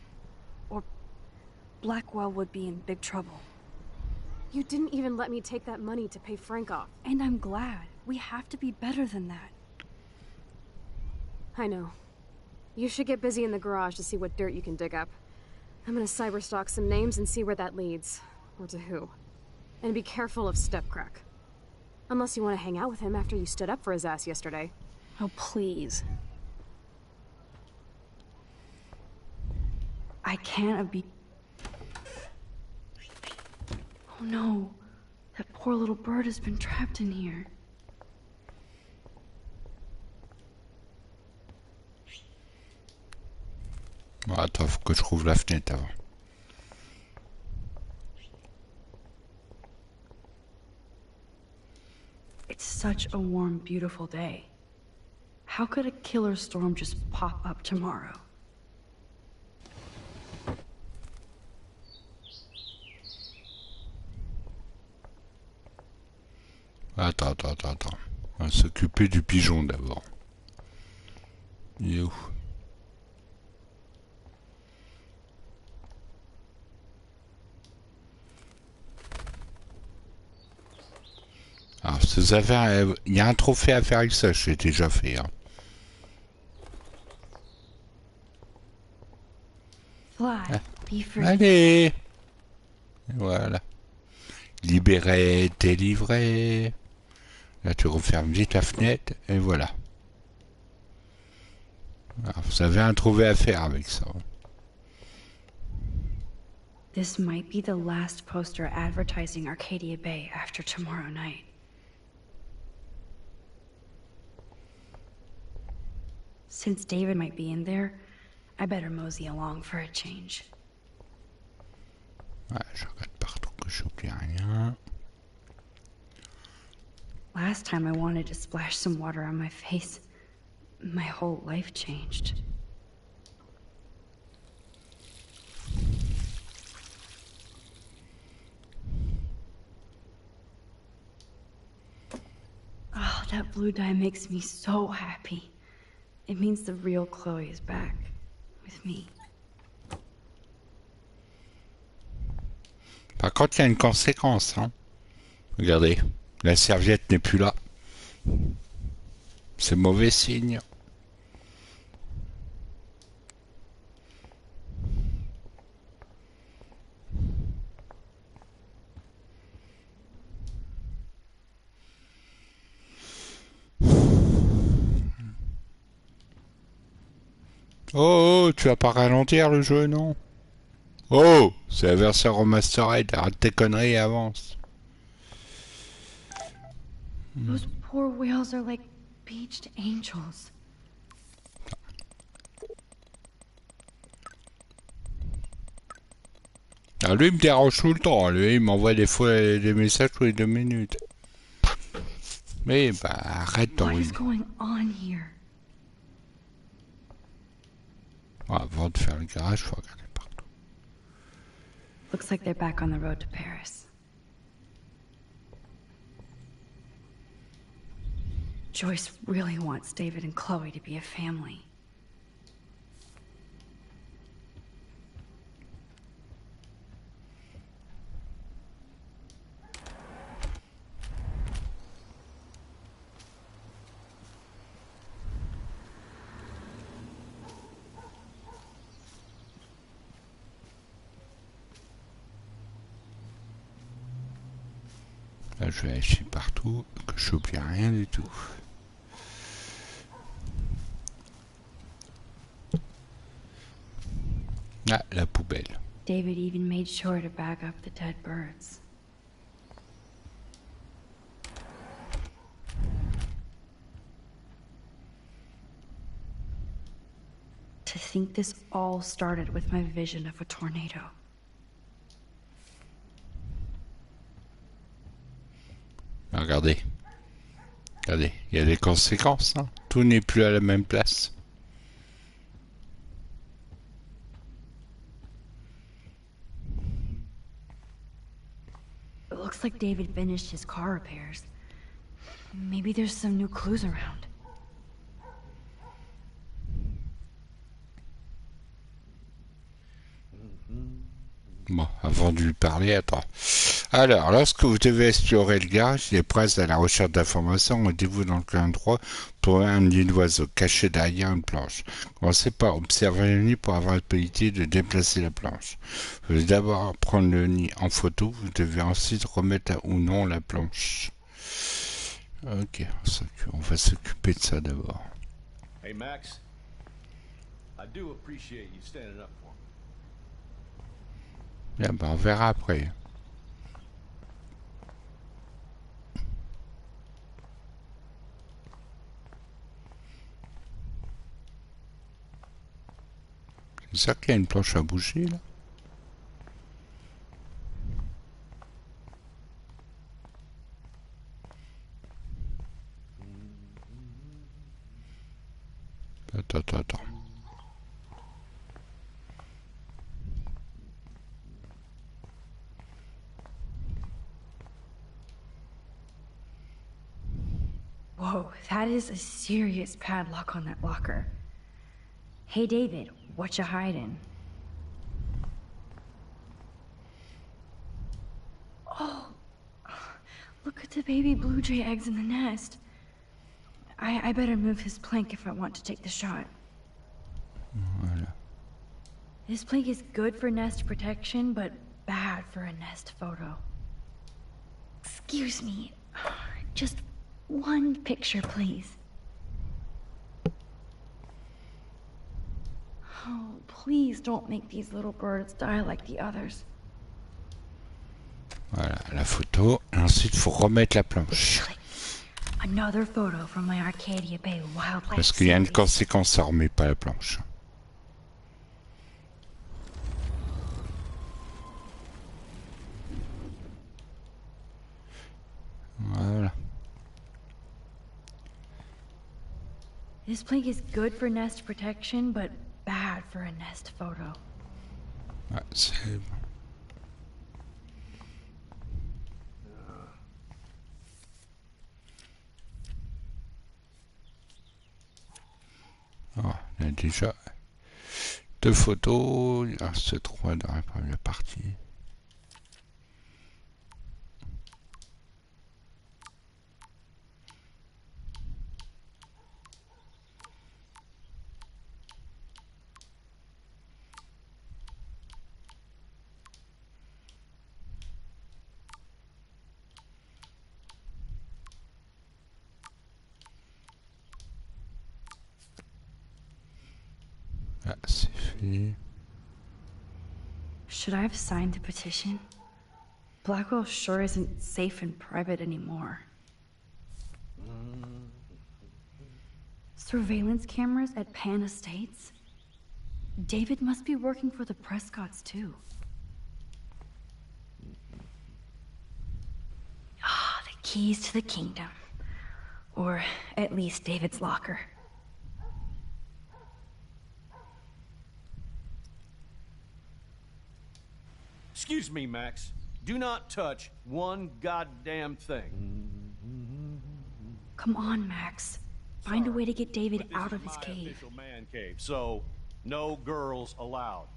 Or Blackwell would be in big trouble. You didn't even let me take that money to pay Frank off. And I'm glad. We have to be better than that. I know. You should get busy in the garage to see what dirt you can dig up. I'm gonna cyberstalk some names and see where that leads. Or to who. And be careful of Stepcrack. Unless you want to hang out with him after you stood up for his ass yesterday. Oh, please. I can't be... Oh no. That poor little bird has been trapped in here. Bon, attends, faut que je trouve la fenêtre avant. It's such a warm, beautiful day. How could a killer storm just pop up tomorrow? Attends. On va s'occuper du pigeon d'abord. Il est où? Alors, si vous avez il y a un trophée à faire avec ça, je l'ai déjà fait. Hein. Fly, be free. Allez! Et voilà. Libéré, délivré. Là, tu refermes vite la fenêtre, et voilà. Alors, vous avez un trophée à faire avec ça. This might be the last poster advertising Arcadia Bay after tomorrow night. Since David might be in there, I better mosey along for a change. Ouais, je regarde partout que j'oublie rien. Last time I wanted to splash some water on my face, my whole life changed. Oh, that blue dye makes me so happy. It means the real Chloe is back with me. Par contre, il y a une conséquence. Hein. Regardez, la serviette n'est plus là. C'est mauvais signe. Oh, tu vas pas ralentir le jeu, non? Oh, c'est la version remastered, arrête tes conneries et avance. Those poor whales are like beached angels. Ah, lui, il me dérange tout le temps. Lui, il m'envoie des fois des messages tous les 2 minutes. Mais, bah, arrête ton... What is going on here? Avant de faire le garage, faut regarder partout. Looks like they're back on the road to Paris. Joyce really wants David and Chloe to be a family. Là, je vais vérifier partout que j'oublie rien du tout. Ah, la poubelle. David even made sure to bag up the dead birds. think this all started with my vision of a tornado. Regardez. Regardez, il y a des conséquences, hein. Tout n'est plus à la même place. It looks like David finished his car repairs. Maybe there's some new clues around. Bon, avant de lui parler, attends. Alors, lorsque vous devez explorer le garage, les princes à la recherche d'informations, rendez-vous dans le coin droit pour un nid d'oiseau caché derrière une planche. Commencez par observer le nid pour avoir la possibilité de déplacer la planche. Vous devez d'abord prendre le nid en photo, vous devez ensuite remettre ou non la planche. Ok, on va s'occuper de ça d'abord. Hey Max, I do appreciate you standing up for me. Bien, ben, on verra après. C'est ça qu'il y a une planche à bouger là. Attends. Whoa, that is a serious padlock on that locker. Hey David, what you hiding? Oh, look at the baby blue jay eggs in the nest. I better move his plank if I want to take the shot. Voilà. This plank is good for nest protection, but bad for a nest photo. Excuse me, just one picture, please. Oh, please don't make these little birds die like the others. Voilà, la photo. Et ensuite, il faut remettre la planche. Another photo from my Arcadia Bay wildlife Parce qu'il y a une series. conséquence, ça remet pas la planche. Voilà. This plank is good for nest protection, but bad for a nest photo. Ouais, c'est bon. Ah, il y a déjà 2 photos. Il reste 3 dans la première partie. Ah, c'est fait. Should I have signed the petition? Blackwell sure isn't safe and private anymore. Surveillance cameras at Pan Estates? David must be working for the Prescotts too. Ah, the keys to the kingdom. Or at least David's locker. Excuse me, Max. Do not touch one goddamn thing. Come on, Max. Find a way to get David But this out is of his my cave. official man cave, so no girls allowed.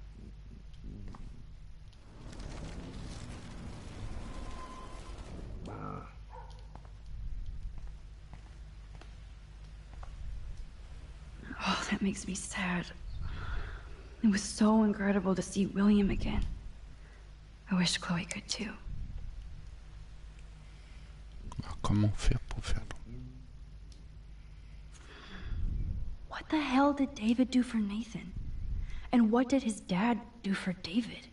Oh, that makes me sad. It was so incredible to see William again. I wish Chloe could too. Alors, comment faire pour faire? What the hell did David do for Nathan? And what did his dad do for David?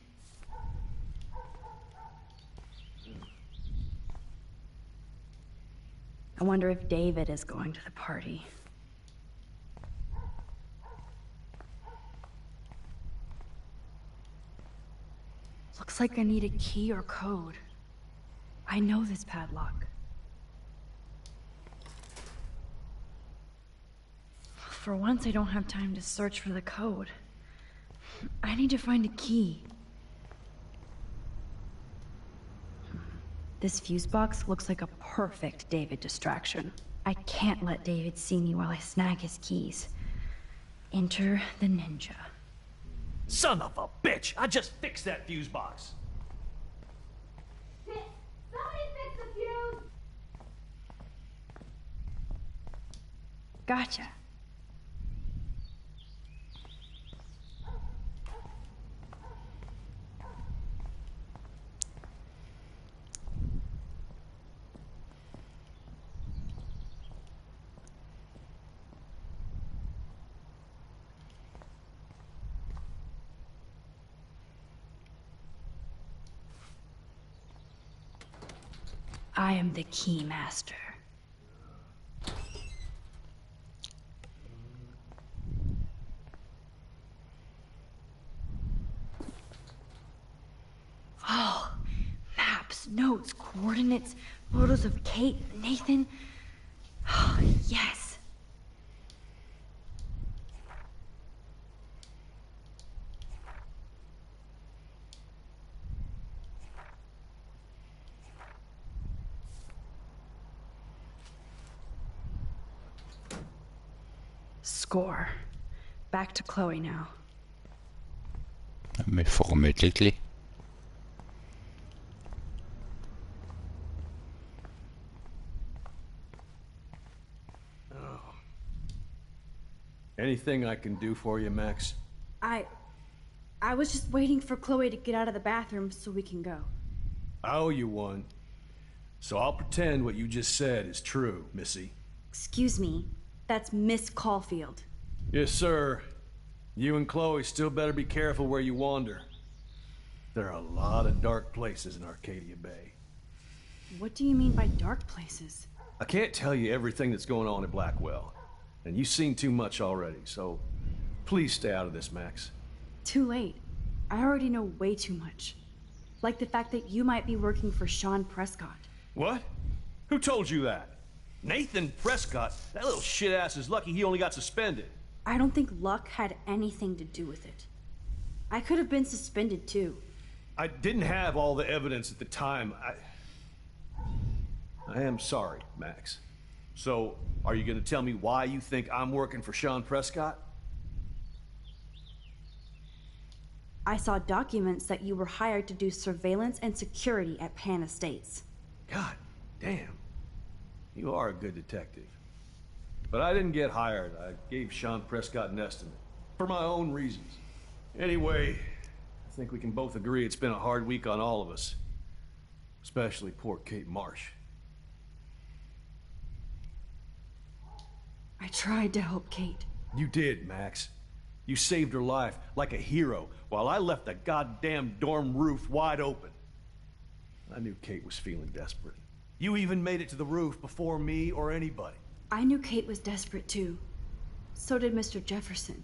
I wonder if David is going to the party. Looks like I need a key or code. I know this padlock. For once, I don't have time to search for the code. I need to find a key. This fuse box looks like a perfect David distraction. I can't let David see me while I snag his keys. Enter the ninja. Son of a bitch! I just fixed that fuse box. Somebody fix the fuse! Gotcha. I am the key master. Oh, maps, notes, coordinates, photos of Kate, Nathan. Oh, yes. Score. Back to Chloe now. Mais faut remettre les clés. Anything I can do for you, Max? I was just waiting for Chloe to get out of the bathroom so we can go. I owe you one. So I'll pretend what you just said is true, Missy. Excuse me, that's Miss Caulfield. Yes, sir. You and Chloe still better be careful where you wander. There are a lot of dark places in Arcadia Bay. What do you mean by dark places? I can't tell you everything that's going on at Blackwell, and you've seen too much already, so please stay out of this, Max. Too late. I already know way too much. Like the fact that you might be working for Sean Prescott. What? Who told you that? Nathan Prescott? That little shit-ass is lucky he only got suspended. I don't think luck had anything to do with it. I could have been suspended too. I didn't have all the evidence at the time. I am sorry, Max. So, are you gonna tell me why you think I'm working for Sean Prescott? I saw documents that you were hired to do surveillance and security at Pan Estates. God damn. You are a good detective. But I didn't get hired. I gave Sean Prescott an estimate. For my own reasons. Anyway, I think we can both agree it's been a hard week on all of us. Especially poor Kate Marsh. I tried to help Kate. You did, Max. You saved her life like a hero while I left the goddamn dorm roof wide open. I knew Kate was feeling desperate. You even made it to the roof before me or anybody. I knew Kate was desperate too. So did Mr. Jefferson.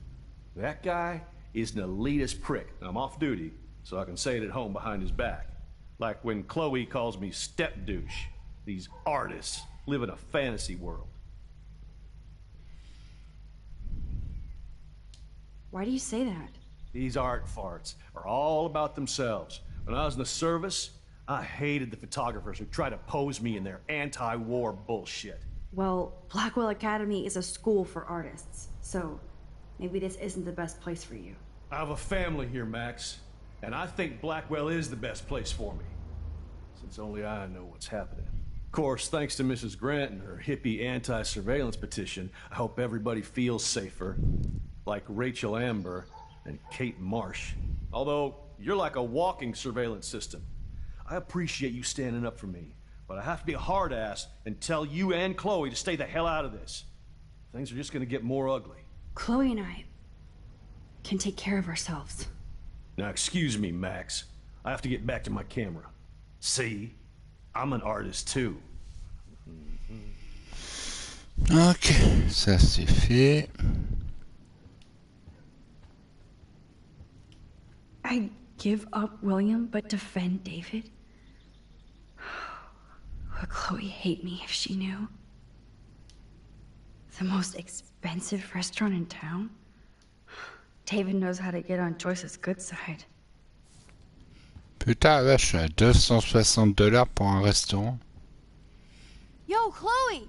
That guy is an elitist prick. I'm off duty, so I can say it at home behind his back. Like when Chloe calls me step douche. These artists live in a fantasy world. Why do you say that? These art farts are all about themselves. When I was in the service, I hated the photographers who try to pose me in their anti-war bullshit. Well, Blackwell Academy is a school for artists, so maybe this isn't the best place for you. I have a family here, Max, and I think Blackwell is the best place for me, since only I know what's happening. Of course, thanks to Mrs. Grant and her hippie anti-surveillance petition, I hope everybody feels safer, like Rachel Amber and Kate Marsh. Although, you're like a walking surveillance system. I appreciate you standing up for me, but I have to be a hard ass and tell you and Chloe to stay the hell out of this. Things are just gonna get more ugly. Chloe and I can take care of ourselves. Now, excuse me, Max. I have to get back to my camera. See? I'm an artist too. Ok, ça c'est fait. I Give up William but defend David? Would Chloe hate me if she knew? The most expensive restaurant in town? David knows how to get on Joyce's good side. Putain, vache, $260 pour un restaurant. Yo, Chloe!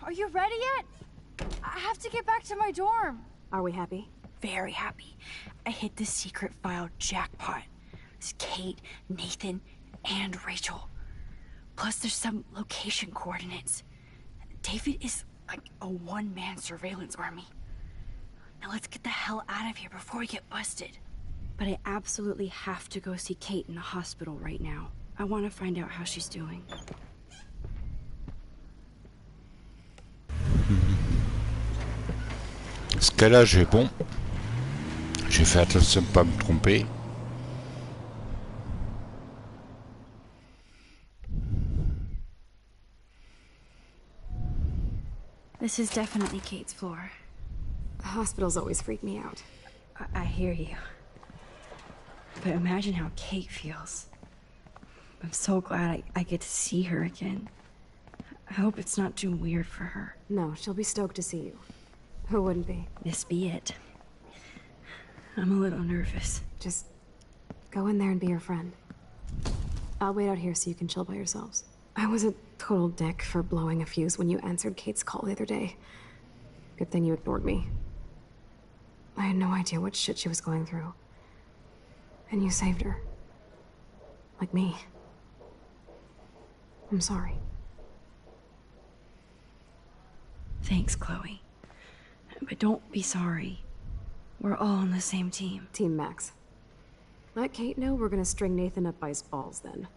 Are you ready yet? I have to get back to my dorm. Are we happy? Very happy. I hit the secret file jackpot. It's Kate, Nathan, and Rachel. Plus there's some location coordinates. David is like a one-man surveillance army. Now let's get the hell out of here before we get busted. But I absolutely have to go see Kate in the hospital right now. I want to find out how she's doing. Ce cas-là, j'ai bon. J'ai fait attention de ne pas me tromper. This is definitely Kate's floor. Hospitals always freak me out. I hear you. But imagine how Kate feels. I'm so glad I get to see her again. I hope it's not too weird for her. No, she'll be stoked to see you. Who wouldn't be? This be it. I'm a little nervous. Just go in there and be your friend. I'll wait out here so you can chill by yourselves. I was a total dick for blowing a fuse when you answered Kate's call the other day. Good thing you ignored me. I had no idea what shit she was going through. And you saved her. Like me. I'm sorry. Thanks, Chloe. But don't be sorry. We're all on the same team. Team Max. Let Kate know we're gonna string Nathan up by his balls then.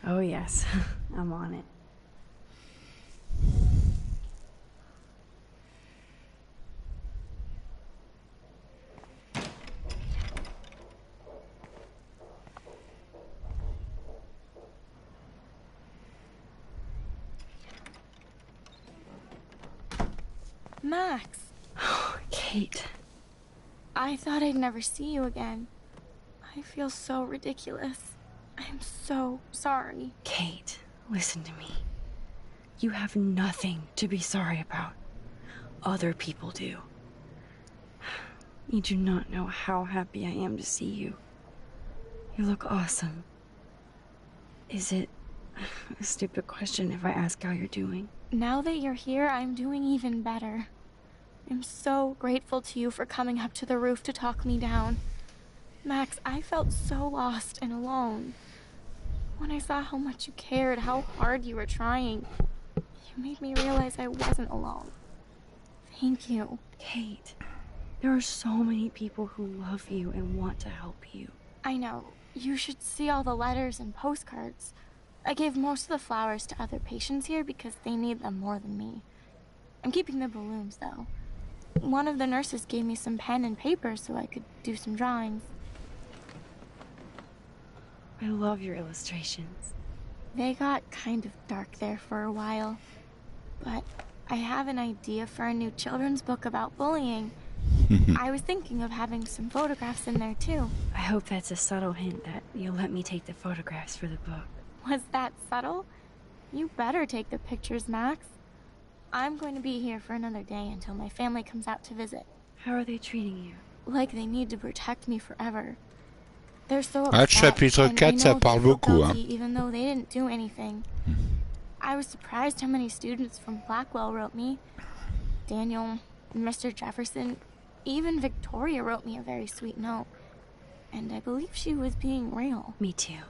Oh yes, I'm on it. Max. Oh, Kate. I thought I'd never see you again. I feel so ridiculous. I'm so sorry. Kate, listen to me. You have nothing to be sorry about. Other people do. You do not know how happy I am to see you. You look awesome. Is it a stupid question if I ask how you're doing? Now that you're here, I'm doing even better. I'm so grateful to you for coming up to the roof to talk me down. Max, I felt so lost and alone. When I saw how much you cared, how hard you were trying, you made me realize I wasn't alone. Thank you. Kate, there are so many people who love you and want to help you. I know. You should see all the letters and postcards. I gave most of the flowers to other patients here because they need them more than me. I'm keeping the balloons, though. One of the nurses gave me some pen and paper so I could do some drawings. I love your illustrations. They got kind of dark there for a while. But I have an idea for a new children's book about bullying. I was thinking of having some photographs in there, too. I hope that's a subtle hint that you'll let me take the photographs for the book. Was that subtle? You better take the pictures, Max. I'm going to be here for another day until my family comes out to visit. How are they treating you? Like they need to protect me forever. They're so Ah, le upset, chapitre and I 4, ça know parle they feel beaucoup, hein. guilty even though they didn't do anything. I was surprised how many students from Blackwell wrote me. Daniel, Mr. Jefferson, even Victoria wrote me a very sweet note. And I believe she was being real. Me too.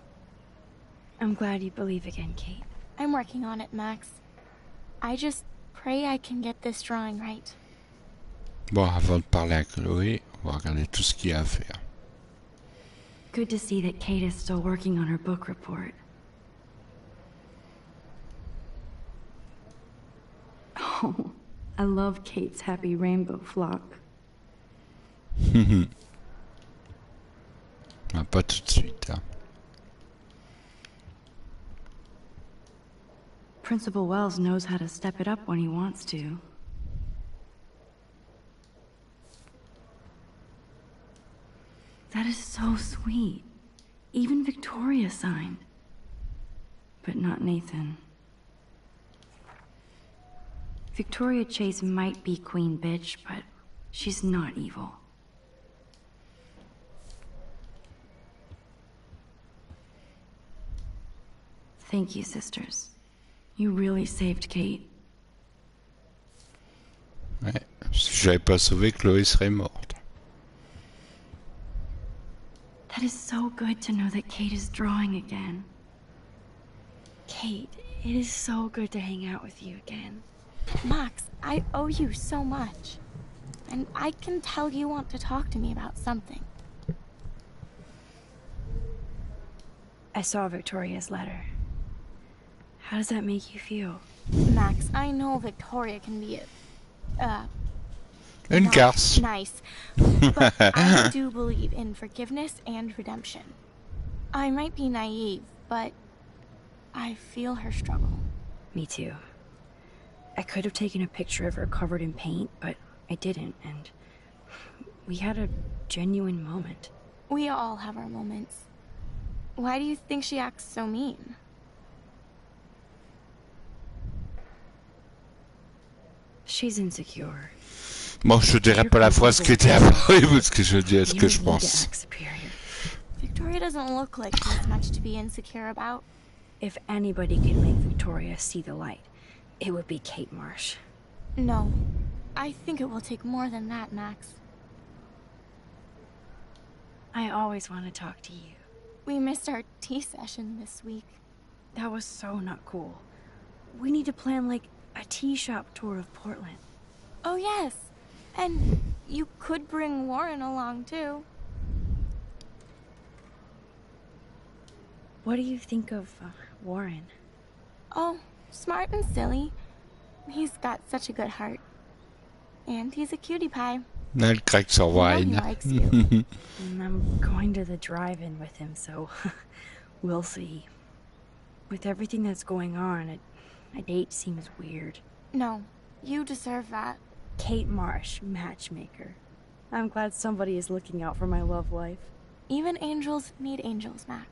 I'm glad you believe again, Kate. I'm working on it, Max. I just pray I can get this drawing right. Bon, avant de parler à Chloé, on va regarder tout ce qu'il y a à faire. Good to see that Kate is still working on her book report. Oh, I love Kate's happy rainbow flock. Ah, pas tout de suite, hein. Principal Wells knows how to step it up when he wants to. That is so sweet. Even Victoria signed. But not Nathan. Victoria Chase might be queen bitch, but she's not evil. Thank you, sisters. You really saved Kate. Ouais. Si j'avais pas sauvé, Chloé serait morte. That is so good to know that Kate is drawing again. Kate, it is so good to hang out with you again. Max, I owe you so much. And I can tell you want to talk to me about something. I saw Victoria's letter. How does that make you feel? Max, I know Victoria can be Une not garce. nice, but I do believe in forgiveness and redemption. I might be naive, but I feel her struggle. Me too. I could have taken a picture of her covered in paint, but I didn't, and we had a genuine moment. We all have our moments. Why do you think she acts so mean? She's insecure. Bon, je dirais pas la phrase qui était apparue parce que je dis ce que je You don't need to pense. act superior. Victoria doesn't look like she has much to be insecure about. If anybody can make Victoria see the light, it would be Kate Marsh. No, I think it will take more than that, Max. I always want to talk to you. We missed our tea session this week. That was so not cool. We need to plan like a tea shop tour of Portland. Oh yes, and you could bring Warren along too. What do you think of Warren? Oh, smart and silly. He's got such a good heart. And he's a cutie pie. Elle craque sur You know he wine. likes you. And I'm going to the drive-in with him, so we'll see. With everything that's going on, a date seems weird. No, you deserve that. Kate Marsh, matchmaker. I'm glad somebody is looking out for my love life. Even angels need angels, Max.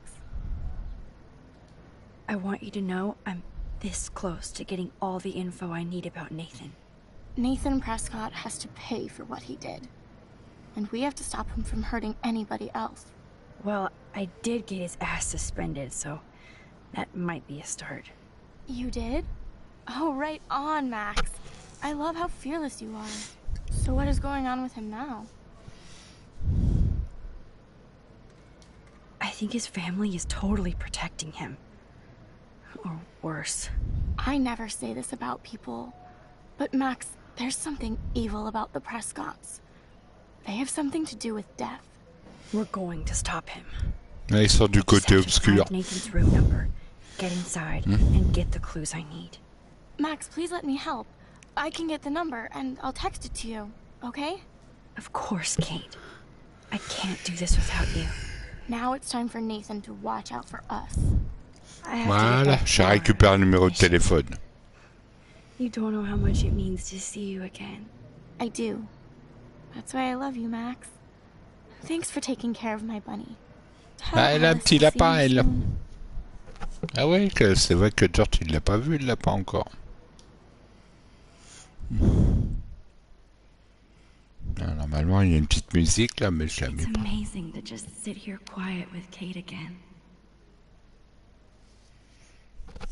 I want you to know I'm this close to getting all the info I need about Nathan. Nathan Prescott has to pay for what he did. And we have to stop him from hurting anybody else. Well, I did get his ass suspended, so that might be a start. You did? Oh, right on, Max. I love how fearless you are. So what is going on with him now? I think his family is totally protecting him. Or worse. I never say this about people. But Max, there's something evil about the Prescotts. They have something to do with death. We're going to stop him. Ils sont du côté obscur. Find Nathan's room number, get inside, and get the clues I need. Max, please let me help. I can get the number, and I'll text it to you, okay? Of course, Kate. I can't do this without you. Now it's time for Nathan to watch out for us. I have to get Voilà, back je to récupère le Warren. numéro de téléphone. You don't know how much it means to see you again. I do. That's why I love you, Max. Thanks for taking care of my bunny. Tell Ah, elle a un Alice petit to see lapin, you elle. soon. Ah ouais, c'est vrai que George il l'a pas vu, il l'a pas encore. Ah, normalement, il y a une petite musique là, mais je la mets It's pas. amazing to just sit here quiet with Kate again.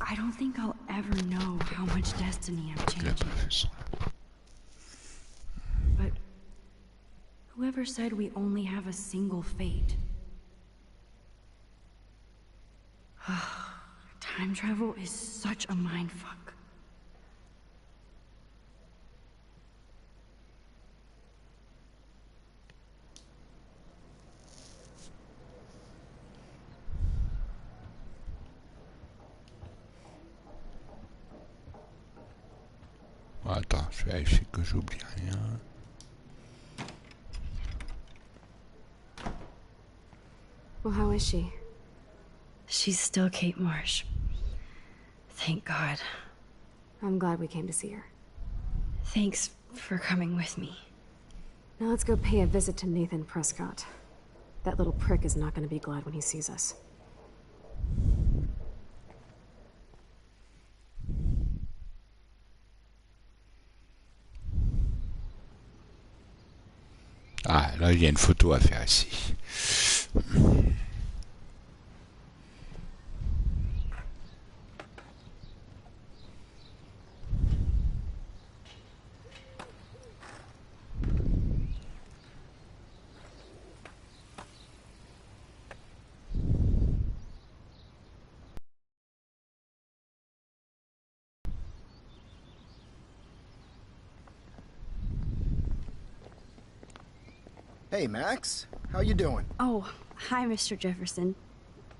I don't think I'll ever know how much destiny I'm Je l'ai changing. pas vu, ça. But whoever said we only have a single fate? Time travel is such a mindfuck. Attends, je vais vérifier que j'oublie rien. Well, how is she? She's still Kate Marsh. Thank God. I'm glad we came to see her. Thanks for coming with me. Now let's go pay a visit to Nathan Prescott. That little prick is not going to be glad when he sees us. Ah, là, il y a une photo à faire ici. Hey, Max. How you doing? Oh, hi, Mr. Jefferson.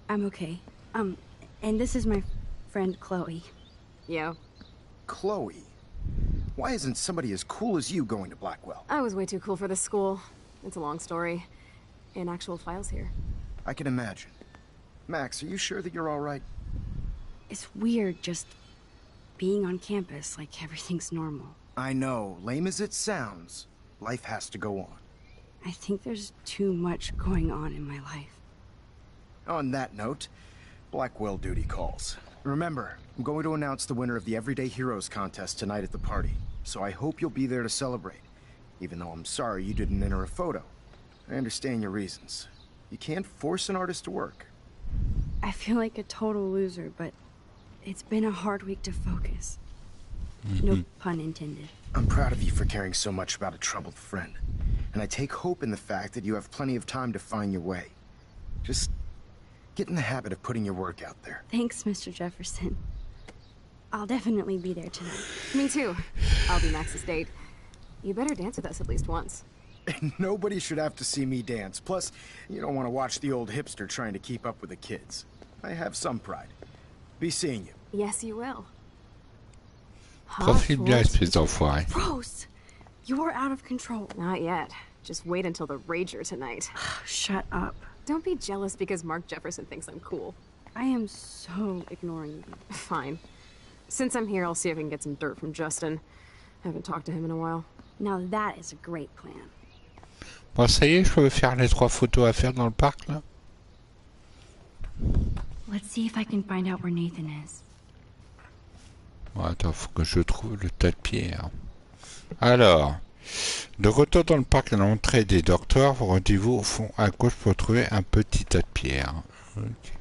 I'm okay. And this is my friend Chloe. Yo. Chloe. Why isn't somebody as cool as you going to Blackwell? I was way too cool for this school. It's a long story. In actual files here. I can imagine. Max, are you sure that you're all right? It's weird just being on campus like everything's normal. I know, lame as it sounds, life has to go on. I think there's too much going on in my life. On that note, Blackwell duty calls. Remember, I'm going to announce the winner of the Everyday Heroes contest tonight at the party, so I hope you'll be there to celebrate, even though I'm sorry you didn't enter a photo. I understand your reasons. You can't force an artist to work. I feel like a total loser, but it's been a hard week to focus. No pun intended. I'm proud of you for caring so much about a troubled friend. And I take hope in the fact that you have plenty of time to find your way. Just get in the habit of putting your work out there. Thanks, Mr. Jefferson. I'll definitely be there tonight. Me too. I'll be Max's date. You better dance with us at least once. Nobody should have to see me dance. Plus, you don't want to watch the old hipster trying to keep up with the kids. I have some pride. Be seeing you. Yes, you will. Profite bien, espèce d'enfoiré. Rose, you're out of control. Not yet. Just wait until the rager tonight. Shut up. Don't be jealous because Mark Jefferson thinks I'm cool. I am so ignoring you. Fine. Since I'm here, I'll see if I can get some dirt from Justin. I haven't talked to him in a while. Now that is a great plan. Bon, ça y est, je peux faire les 3 photos à faire dans le parc, là. Let's see if I can find out where Nathan is. Bon, attends, faut que je trouve le tas de pierres. Alors, de retour dans le parc à l'entrée des dortoirs, rendez-vous au fond à gauche pour trouver un petit tas de pierres. Okay.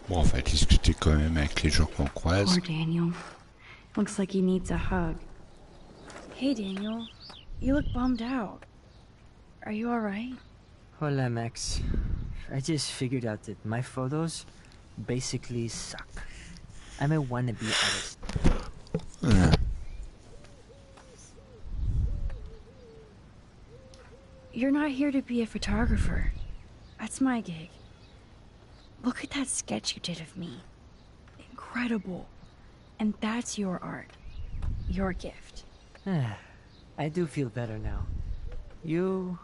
Bon, on va discuter quand même avec les gens qu'on croise. Poor Daniel. Looks like he needs a hug. Hey, Daniel. You look bummed out. Are you alright? Hola, Max. I just figured out that my photos basically suck. I'm a wannabe artist. You're not here to be a photographer. That's my gig. Look at that sketch you did of me. Incredible. And that's your art. Your gift. I do feel better now. You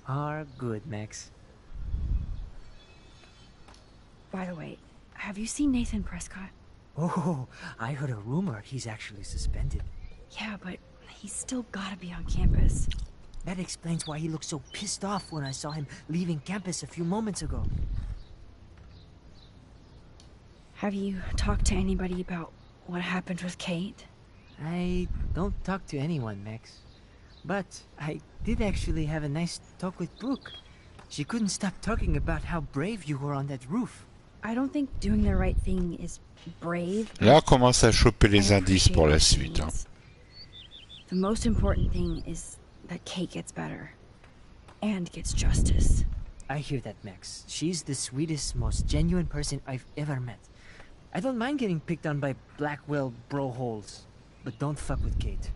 are good, Max. By the way, have you seen Nathan Prescott? Oh, I heard a rumor he's actually suspended. Yeah, but he's still gotta be on campus. That explains why he looked so pissed off when I saw him leaving campus a few moments ago. Have you talked to anybody about what happened with Kate? I don't talk to anyone, Max. But I did actually have a nice talk with Brooke. She couldn't stop talking about how brave you were on that roof. I don't think doing the right thing is brave. Là, on commence à choper les indices pour la suite. Hein. The most important thing is that Kate gets better. And gets justice. I hear that, Max. She's the sweetest, most genuine person I've ever met. I don't mind getting picked on by Blackwell bro-holes. But don't fuck with Kate.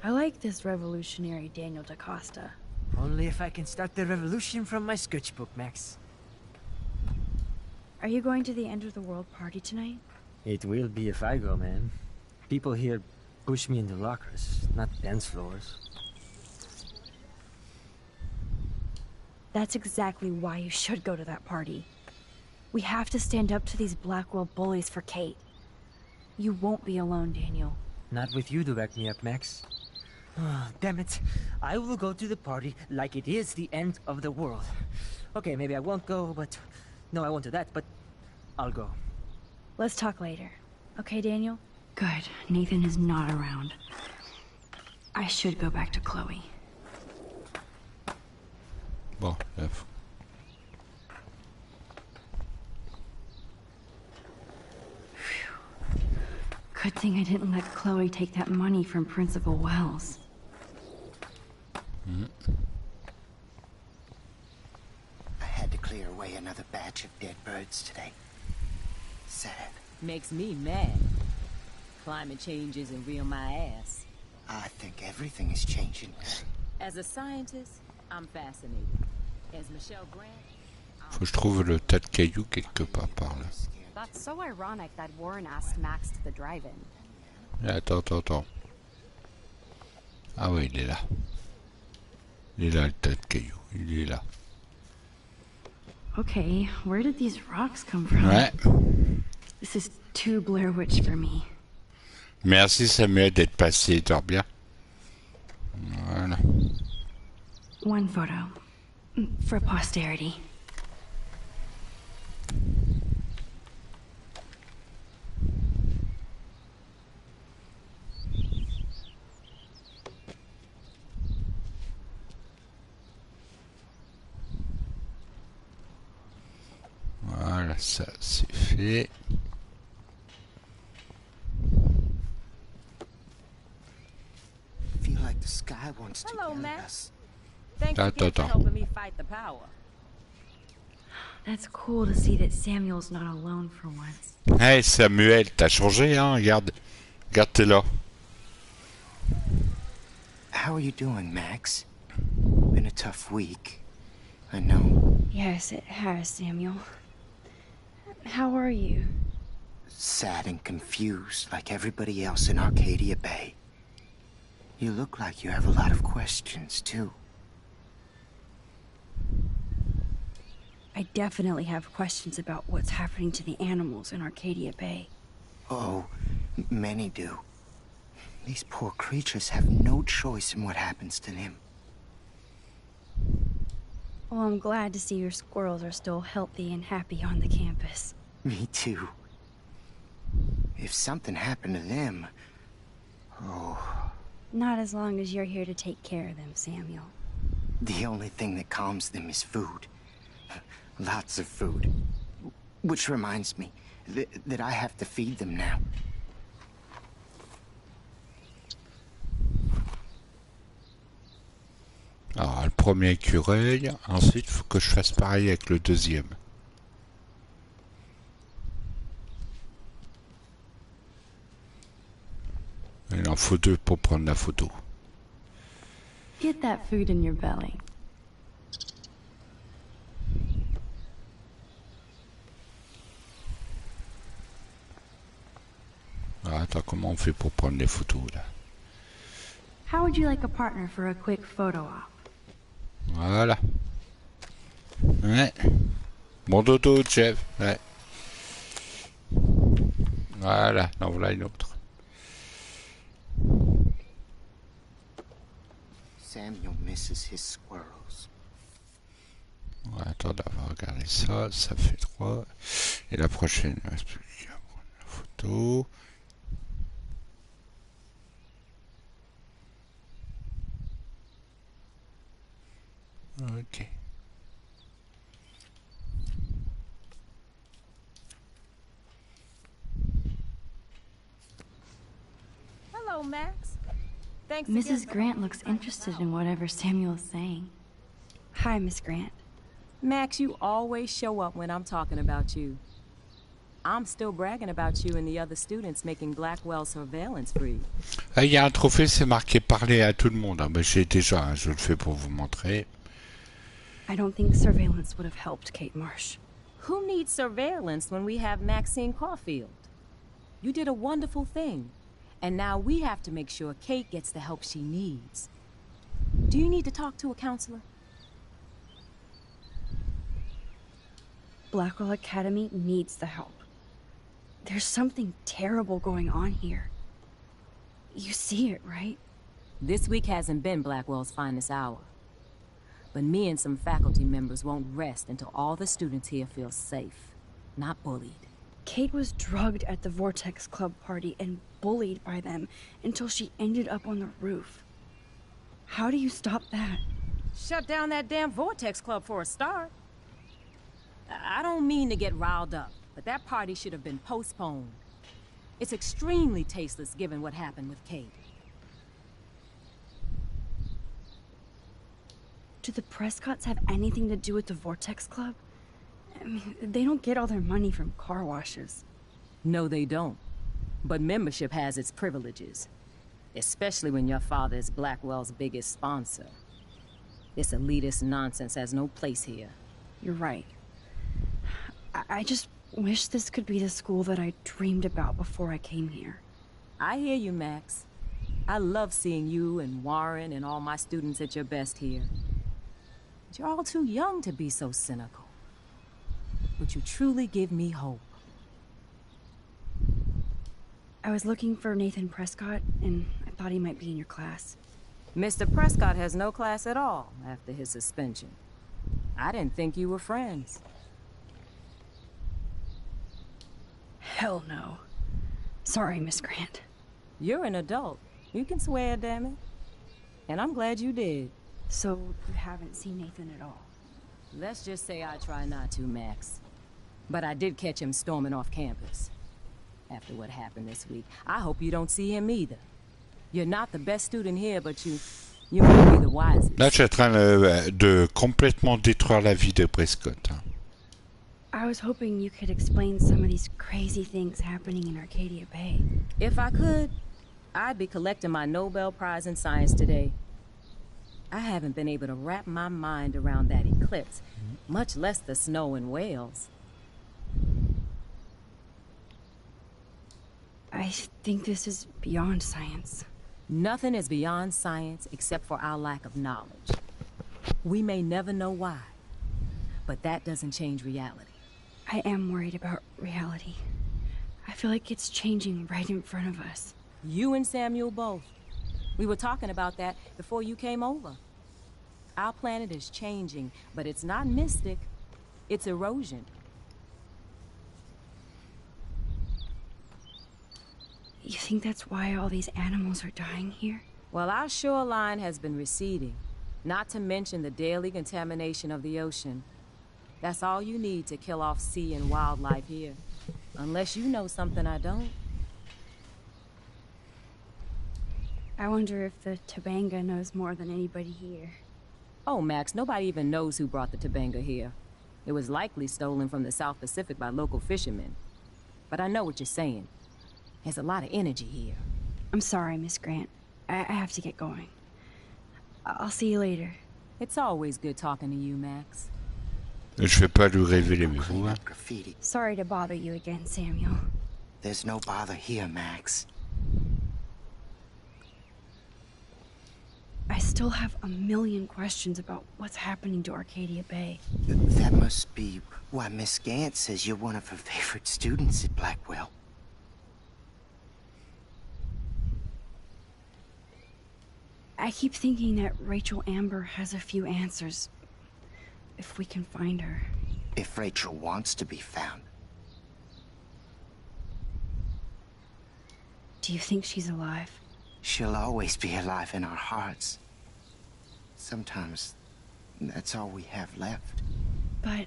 I like this revolutionary Daniel DaCosta. Only if I can start the revolution from my sketchbook, Max. Are you going to the end of the world party tonight? It will be if I go, man. People here push me into lockers, not dance floors. That's exactly why you should go to that party. We have to stand up to these Blackwell bullies for Kate. You won't be alone, Daniel. Not with you to back me up, Max. Damn it. I will go to the party like it is the end of the world. Okay, maybe I won't go, but... No, I won't do that, but I'll go. Let's talk later. Okay, Daniel? Good. Nathan is not around. I should go back to Chloe. Bon, là, Good thing I didn't let Chloe take that money from Principal Wells. I had to clear away another batch of dead birds today. Sad. Makes me mad. Climate change isn't real my ass. I think everything is changing. As a scientist, I'm fascinated. As Michelle Grant, faut que je trouve le tas de cailloux quelque part par là. That's so ironic that Warren asked Max to the drive-in. Attends. Ah oui, il est là. Il est là le tas de cailloux. Il est là. Okay, where did these rocks come from? Ouais. This is too Blair Witch for me. Merci Samuel d'être passé, dors bien. Voilà. One photo. For posterity. Voilà, ça c'est fait. Feel like the sky wants to hello, yell at Max. us. Thanks again for helping me fight the power. That's cool to see that Samuel's not alone for once. Hey Samuel, t'as changé, hein? Regarde. Regarde, t'es là. How are you doing, Max? Been a tough week. I know. Yes, it has, Samuel. How are you? Sad and confused like everybody else in Arcadia Bay. You look like you have a lot of questions, too. I definitely have questions about what's happening to the animals in Arcadia Bay. Oh, many do. These poor creatures have no choice in what happens to them. Well, I'm glad to see your squirrels are still healthy and happy on the campus. Me too. If something happened to them... Oh... Not as long as you're here to take care of them, Samuel. The only thing that calms them is food. Lots of food. Which reminds me that I have to feed them now. Alors, le premier écureuil. Ensuite, il faut que je fasse pareil avec le deuxième. Il en faut deux pour prendre la photo. Get that food in your belly. Alors, attends, comment on fait pour prendre les photos là? How would you like a partner for a quick photo op? Voilà. Ouais. Bon dodo, Jeff. Ouais. Voilà, en voilà une autre. Samuel misses his squirrels. Ouais, attends d'avoir regardé ça, ça fait 3. Et la prochaine, il reste plus qu'à prendre la photo. Ok. Hello, Max. Thanks Mrs. Grant looks interested in whatever Samuel's saying. Hi, Miss Grant. Max, you always show up when I'm talking about you. I'm still bragging about you and the other students making Blackwell surveillance free. Ah, il y a un trophée, c'est marqué parler à tout le monde. Ah, ben, j'ai déjà, hein, je le fais pour vous montrer. I don't think surveillance would have helped Kate Marsh. Who needs surveillance when we have Maxine Caulfield? You did a wonderful thing. And now we have to make sure Kate gets the help she needs. Do you need to talk to a counselor? Blackwell Academy needs the help. There's something terrible going on here. You see it, right? This week hasn't been Blackwell's finest hour. But me and some faculty members won't rest until all the students here feel safe, not bullied. Kate was drugged at the Vortex Club party and bullied by them until she ended up on the roof. How do you stop that? Shut down that damn Vortex Club for a start. I don't mean to get riled up, but that party should have been postponed. It's extremely tasteless given what happened with Kate. Do the Prescotts have anything to do with the Vortex Club? I mean, they don't get all their money from car washes. No, they don't. But membership has its privileges. Especially when your father is Blackwell's biggest sponsor. This elitist nonsense has no place here. You're right. I just wish this could be the school that I dreamed about before I came here. I hear you, Max. I love seeing you and Warren and all my students at your best here. But you're all too young to be so cynical. But you truly give me hope. I was looking for Nathan Prescott, and I thought he might be in your class. Mr. Prescott has no class at all after his suspension. I didn't think you were friends. Hell no. Sorry, Miss Grant. You're an adult. You can swear, damn it. And I'm glad you did. So, you haven't seen Nathan at all? Let's just say I try not to, Max. But I did catch him storming off campus. After what happened this week, I hope you don't see him either. You're not the best student here, but you may be the wisest. Là, je suis en train de complètement détruire la vie de Prescott. I was hoping you could explain some of these crazy things happening in Arcadia Bay. If I could, I'd be collecting my Nobel Prize in Science today. I haven't been able to wrap my mind around that eclipse, much less the snow in Wales. I think this is beyond science. Nothing is beyond science except for our lack of knowledge. We may never know why, but that doesn't change reality. I am worried about reality. I feel like it's changing right in front of us. You and Samuel both. We were talking about that before you came over. Our planet is changing, but it's not mystic. It's erosion. You think that's why all these animals are dying here? Well, our shoreline has been receding, not to mention the daily contamination of the ocean. That's all you need to kill off sea and wildlife here. Unless you know something I don't. I wonder if the Tobanga knows more than anybody here. Oh, Max, nobody even knows who brought the Tobanga here. It was likely stolen from the South Pacific by local fishermen. But I know what you're saying. There's a lot of energy here. I'm sorry, Miss Grant. I have to get going. I'll see you later. It's always good talking to you, Max. Je vais pas lui révéler, mais vous, hein. Graffiti. Sorry to bother you again, Samuel. There's no bother here, Max. I still have a million questions about what's happening to Arcadia Bay. That must be why Miss Gant says you're one of her favorite students at Blackwell. I keep thinking that Rachel Amber has a few answers. If we can find her. If Rachel wants to be found. Do you think she's alive? She'll always be alive in our hearts. Sometimes that's all we have left. But...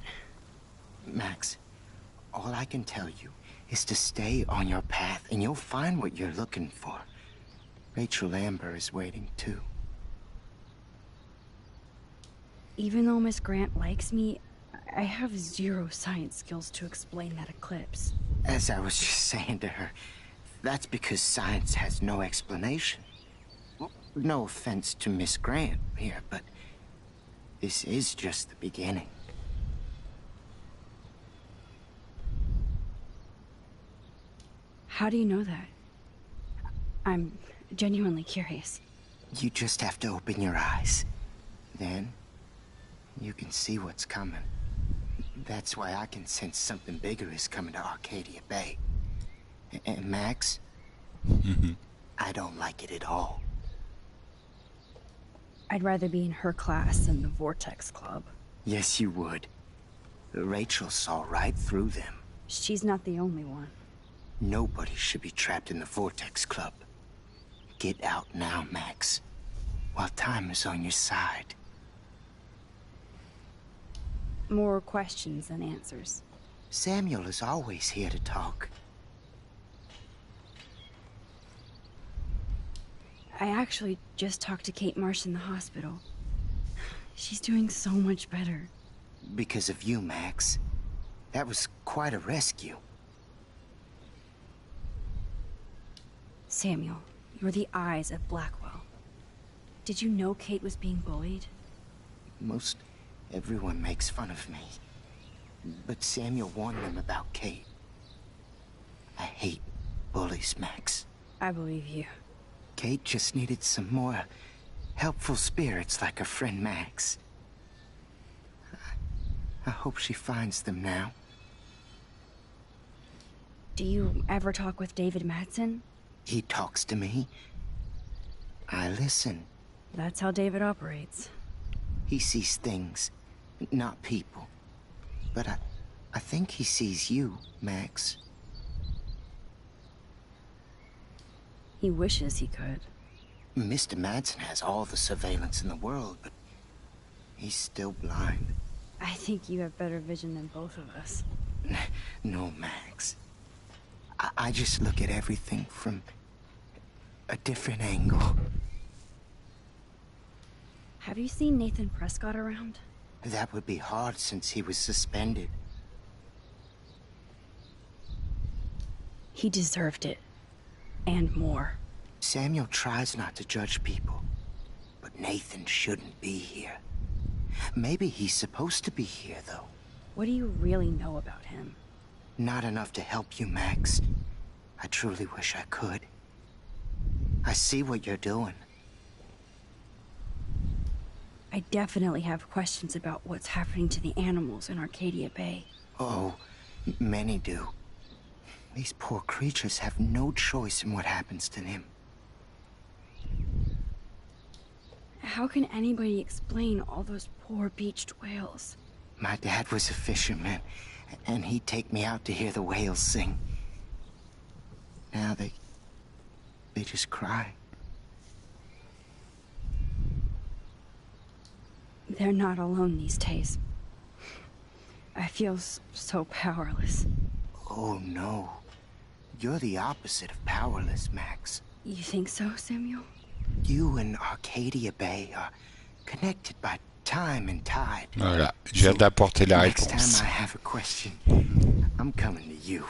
Max, all I can tell you is to stay on your path and you'll find what you're looking for. Rachel Amber is waiting too. Even though Miss Grant likes me, I have zero science skills to explain that eclipse. As I was just saying to her, that's because science has no explanation. Well, no offense to Miss Grant here, but this is just the beginning. How do you know that? I'm genuinely curious. You just have to open your eyes. Then, you can see what's coming. That's why I can sense something bigger is coming to Arcadia Bay. And Max, I don't like it at all. I'd rather be in her class than the Vortex Club. Yes, you would. Rachel saw right through them. She's not the only one. Nobody should be trapped in the Vortex Club. Get out now, Max, while time is on your side. More questions than answers. Samuel is always here to talk. I actually just talked to Kate Marsh in the hospital. She's doing so much better. Because of you, Max. That was quite a rescue. Samuel, you're the eyes of Blackwell. Did you know Kate was being bullied? Most everyone makes fun of me. But Samuel warned them about Kate. I hate bullies, Max. I believe you. Kate just needed some more helpful spirits like her friend Max. I hope she finds them now. Do you ever talk with David Madsen? He talks to me. I listen. That's how David operates. He sees things, not people. But I think he sees you, Max. He wishes he could. Mr. Madsen has all the surveillance in the world, but he's still blind. I think you have better vision than both of us. No, Max. I just look at everything from a different angle. Have you seen Nathan Prescott around? That would be hard since he was suspended. He deserved it. And more. Samuel tries not to judge people, but Nathan shouldn't be here. Maybe he's supposed to be here, though. What do you really know about him? Not enough to help you, Max. I truly wish I could. I see what you're doing. I definitely have questions about what's happening to the animals in Arcadia Bay. Oh, many do. These poor creatures have no choice in what happens to them. How can anybody explain all those poor beached whales? My dad was a fisherman, and he'd take me out to hear the whales sing. Now they just cry. They're not alone these days. I feel so powerless. Oh no. You're the opposite of powerless, Max. You think so, Samuel? You and Arcadia Bay are connected by time and tide. Voilà, je viens d'apporter la Next réponse. time I have a question, I'm coming to you.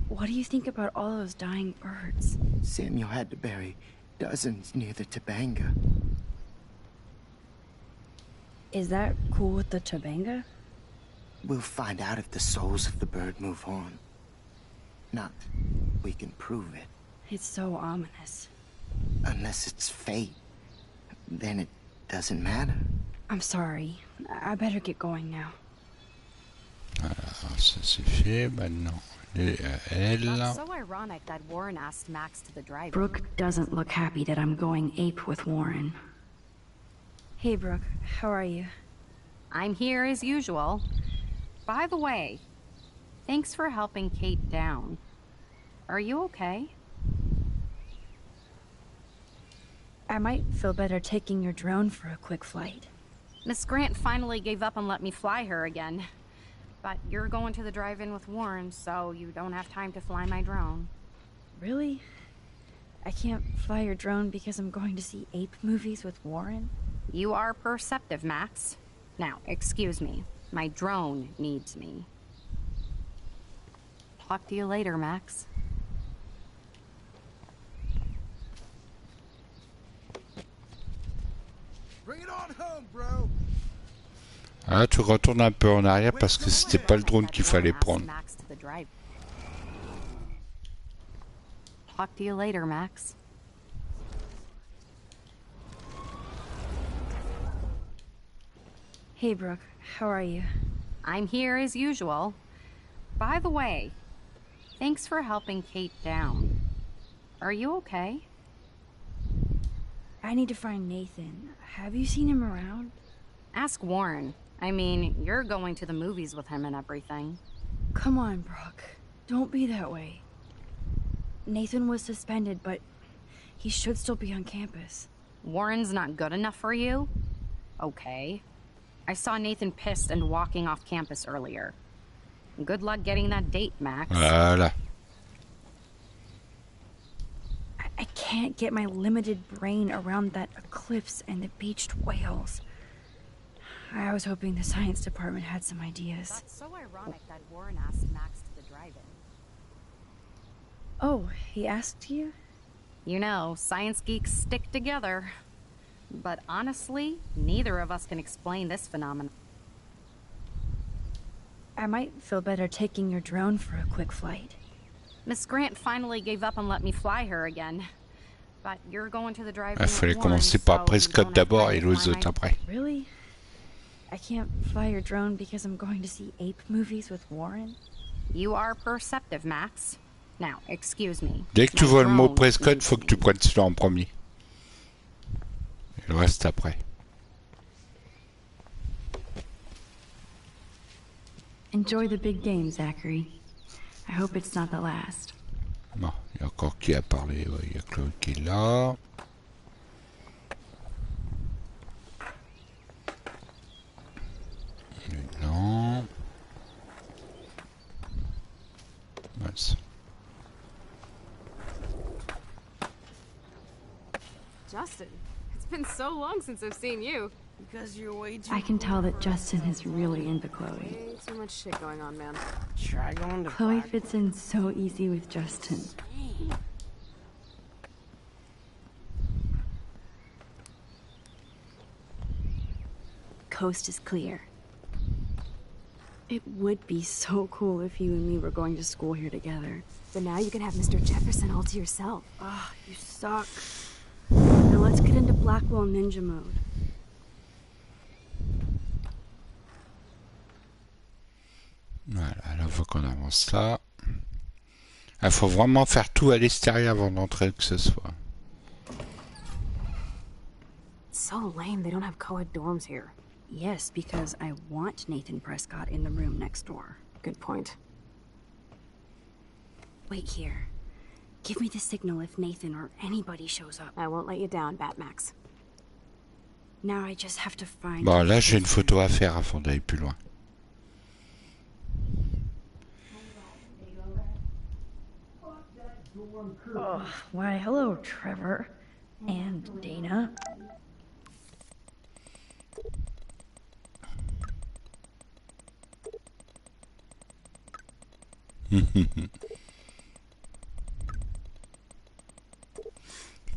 What do you think about all those dying birds? Samuel had to bury dozens near the Tabanga. Is that cool with the Tabanga? We'll find out if the souls of the bird move on. Not we can prove it. It's so ominous. Unless it's fate, then it doesn't matter. I'm sorry. I better get going now. Alors, ça c'est fait, maintenant. Elle. That's so ironic that Warren asked Max to the drive. Brooke doesn't look happy that I'm going ape with Warren. Hey, Brooke. How are you? I'm here as usual. By the way, thanks for helping Kate down. Are you okay? I might feel better taking your drone for a quick flight. Miss Grant finally gave up and let me fly her again. But you're going to the drive-in with Warren, so you don't have time to fly my drone. Really? I can't fly your drone because I'm going to see ape movies with Warren? You are perceptive, Max. Now, excuse me. My drone needs me. Talk to you later, Max. Bring it on home, bro. Ah, tu retournes un peu en arrière parce que c'était pas le drone qu'il fallait prendre. Talk to you later, Max. Hey, Brooke. How are you? I'm here as usual. By the way, thanks for helping Kate down. Are you okay? I need to find Nathan. Have you seen him around? Ask Warren. I mean, you're going to the movies with him and everything. Come on, Brooke. Don't be that way. Nathan was suspended, but he should still be on campus. Warren's not good enough for you? Okay. I saw Nathan pissed and walking off campus earlier. Good luck getting that date, Max. Voilà. I can't get my limited brain around that eclipse and the beached whales. I was hoping the science department had some ideas. That's so ironic that Warren asked Max to the drive-in. Oh, he asked you? You know, science geeks stick together. But honestly, neither of us can explain this phenomenon. I might feel better taking your drone for a quick flight. Miss Grant finally gave up and let me fly her again. But you're going to the drive-in. Il fallait commencer par Prescott d'abord et les autres après. Really? I can't fly your drone because I'm going to see ape movies with Warren? You are perceptive, Max. Now, excuse me. Dès que tu vois le mot Prescott, faut que tu prennes celui-là en premier. Et le reste après. Enjoy the big game, Zachary. I hope it's not the last. Bon, il y a encore qui a parlé. Ouais, il y a Chloé qui est là. Non. Mince. Justin, it's been so long since I've seen you. Because you're way too... I can tell that Justin is really into Chloe. Way too much shit going on, man. Try going to Chloe fits in so easy with Justin. Coast is clear. It would be so cool if you and me were going to school here together. But now you can have Mr. Jefferson all to yourself. Ah, you suck. Now let's get into Blackwell Ninja mode. Voilà, là, faut qu'on avance là. Il faut vraiment faire tout à l'extérieur avant d'entrer, que ce soit. It's so lame they don't have co-ed dorms here. Yes, because I want Nathan Prescott in the room next door. Good point. Wait here. Give me the signal if Nathan or anybody shows up. I won't let you down, Batmax. Now I just have to find... Bon, là, j'ai une photo à faire avant d'aller plus loin. Oh, why, hello, Trevor. And Dana.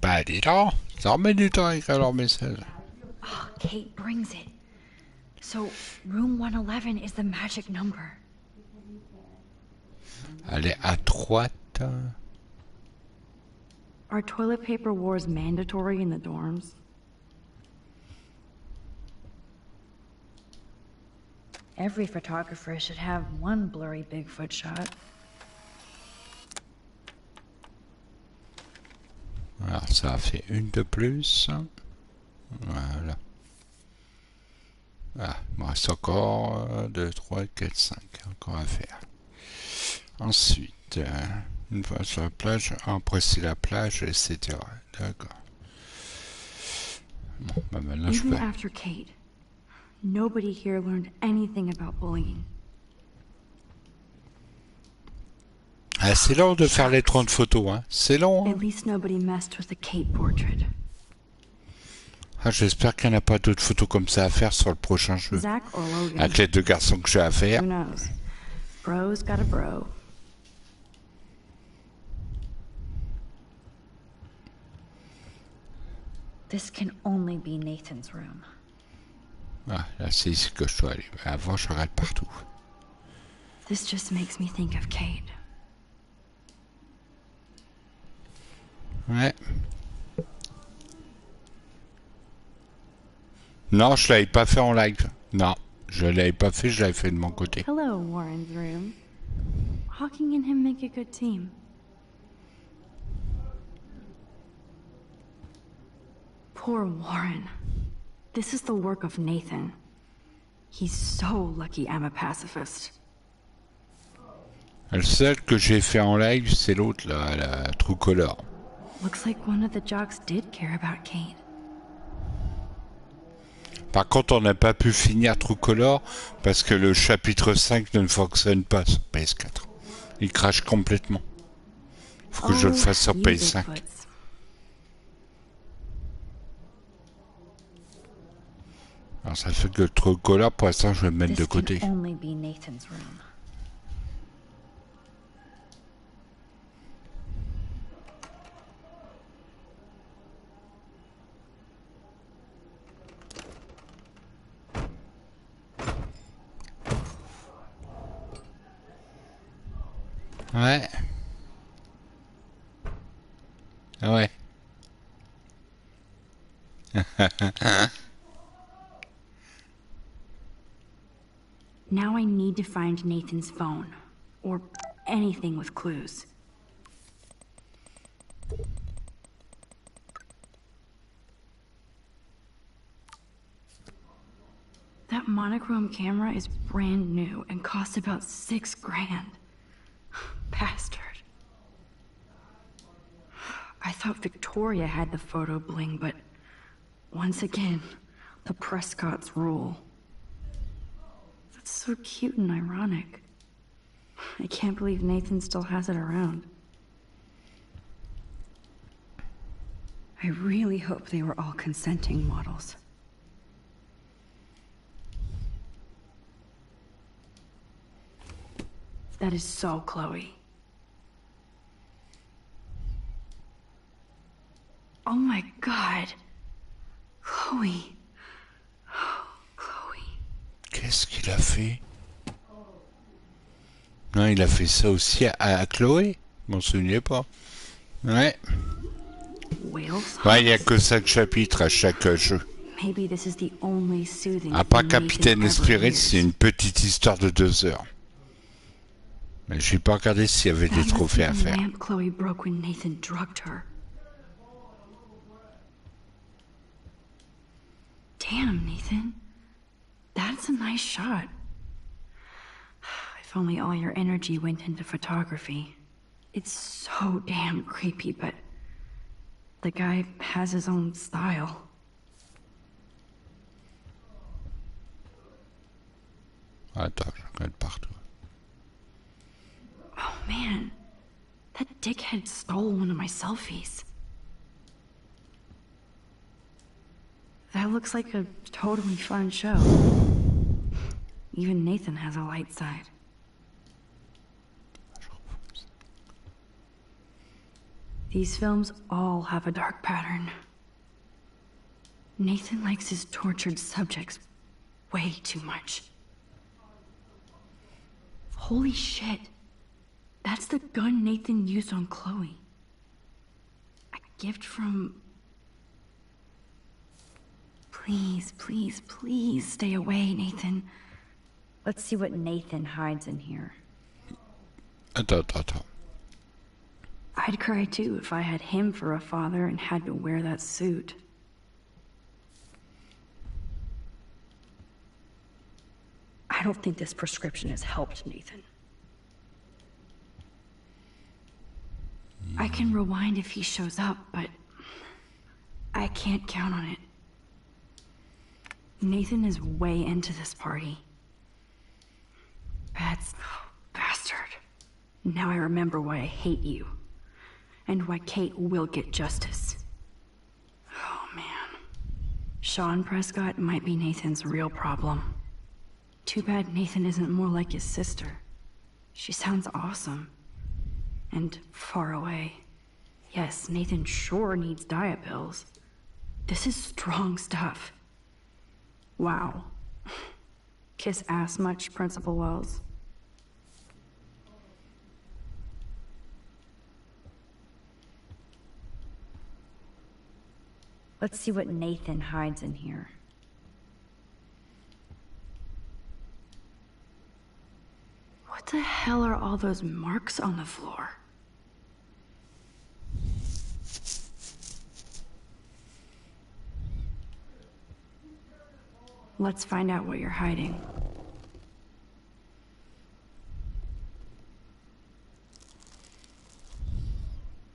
Bah, dis donc, ça remet du temps à écrire leur message. Oh, Kate brings it. So, room 111 is the magic number. Elle est à droite. Are toilet paper wars mandatory in the dorms? Every photographer should have one blurry Bigfoot shot. Alors, ça a fait une de plus. Voilà. Ah, il me reste encore 2, 3, 4, 5 encore à faire. Ensuite, une fois sur la plage, après c'est la plage, etc. D'accord. Bon, bah maintenant je Even peux. after Kate, nobody here learned anything about bullying. Ah, c'est long de faire les 30 photos, hein. C'est long. Hein. At least nobody messed with the Kate portrait. Ah, j'espère qu'il n'y en a pas d'autres photos comme ça à faire sur le prochain jeu. Zach or Logan? Avec les 2 garçons que j'ai à faire. Who knows? Bro's got a bro. This can only be Nathan's room. Ah, là c'est ici que je dois aller. Mais avant, je regarde partout. This just makes me think of Kate. Ouais. Non, je l'avais pas fait en live. Non, je l'avais pas fait, je l'avais fait de mon côté. Hello, Warren's room. Hawking and him make a good team. Poor Warren. This is the work of Nathan. He's so lucky I'm a pacifist. Le seul que j'ai fait en live, c'est l'autre là, la True Color. Looks like one of the jocks did care about Kate. Par contre, on n'a pas pu finir True Color parce que le chapitre 5 ne fonctionne pas sur PS4. Il crache complètement. Faut que je le fasse sur PS5. Alors ça fait que le True Color, pour l'instant, je vais le mettre de côté. Ouais. Ouais. Now I need to find Nathan's phone, or anything with clues. That monochrome camera is brand new and cost about $6 grand. Bastard. I thought Victoria had the photo bling, but once again, the Prescotts rule. That's so cute and ironic. I can't believe Nathan still has it around. I really hope they were all consenting models. That is so Chloe. Oh my god. Chloe. Oh, Chloe. Qu'est-ce qu'il a fait? Non, il a fait ça aussi à Chloé? Je m'en souvenais pas. Ouais. Ouais, il n'y a que 5 chapitres à chaque jeu. À part Capitaine Espérance, c'est une petite histoire de 2 heures. Mais je n'ai pas regardé s'il y avait des trophées à faire. Damn, Nathan. That's a nice shot. If only all your energy went into photography. It's so damn creepy, but the guy has his own style. Attends, je regarde partout. Oh man, that dickhead stole one of my selfies. That looks like a totally fun show. Even Nathan has a light side. These films all have a dark pattern. Nathan likes his tortured subjects way too much. Holy shit. That's the gun Nathan used on Chloe. A gift from... Please, please, please stay away, Nathan. Let's see what Nathan hides in here. Attends. I'd cry too if I had him for a father and had to wear that suit. I don't think this prescription has helped, Nathan. I can rewind if he shows up, but I can't count on it. Nathan is way into this party. Bastard. Now I remember why I hate you. And why Kate will get justice. Oh man. Sean Prescott might be Nathan's real problem. Too bad Nathan isn't more like his sister. She sounds awesome. And far away. Yes, Nathan sure needs diet pills. This is strong stuff. Wow. Kiss ass much, Principal Wells? Let's see what Nathan hides in here. What the hell are all those marks on the floor? Let's find out what you're hiding.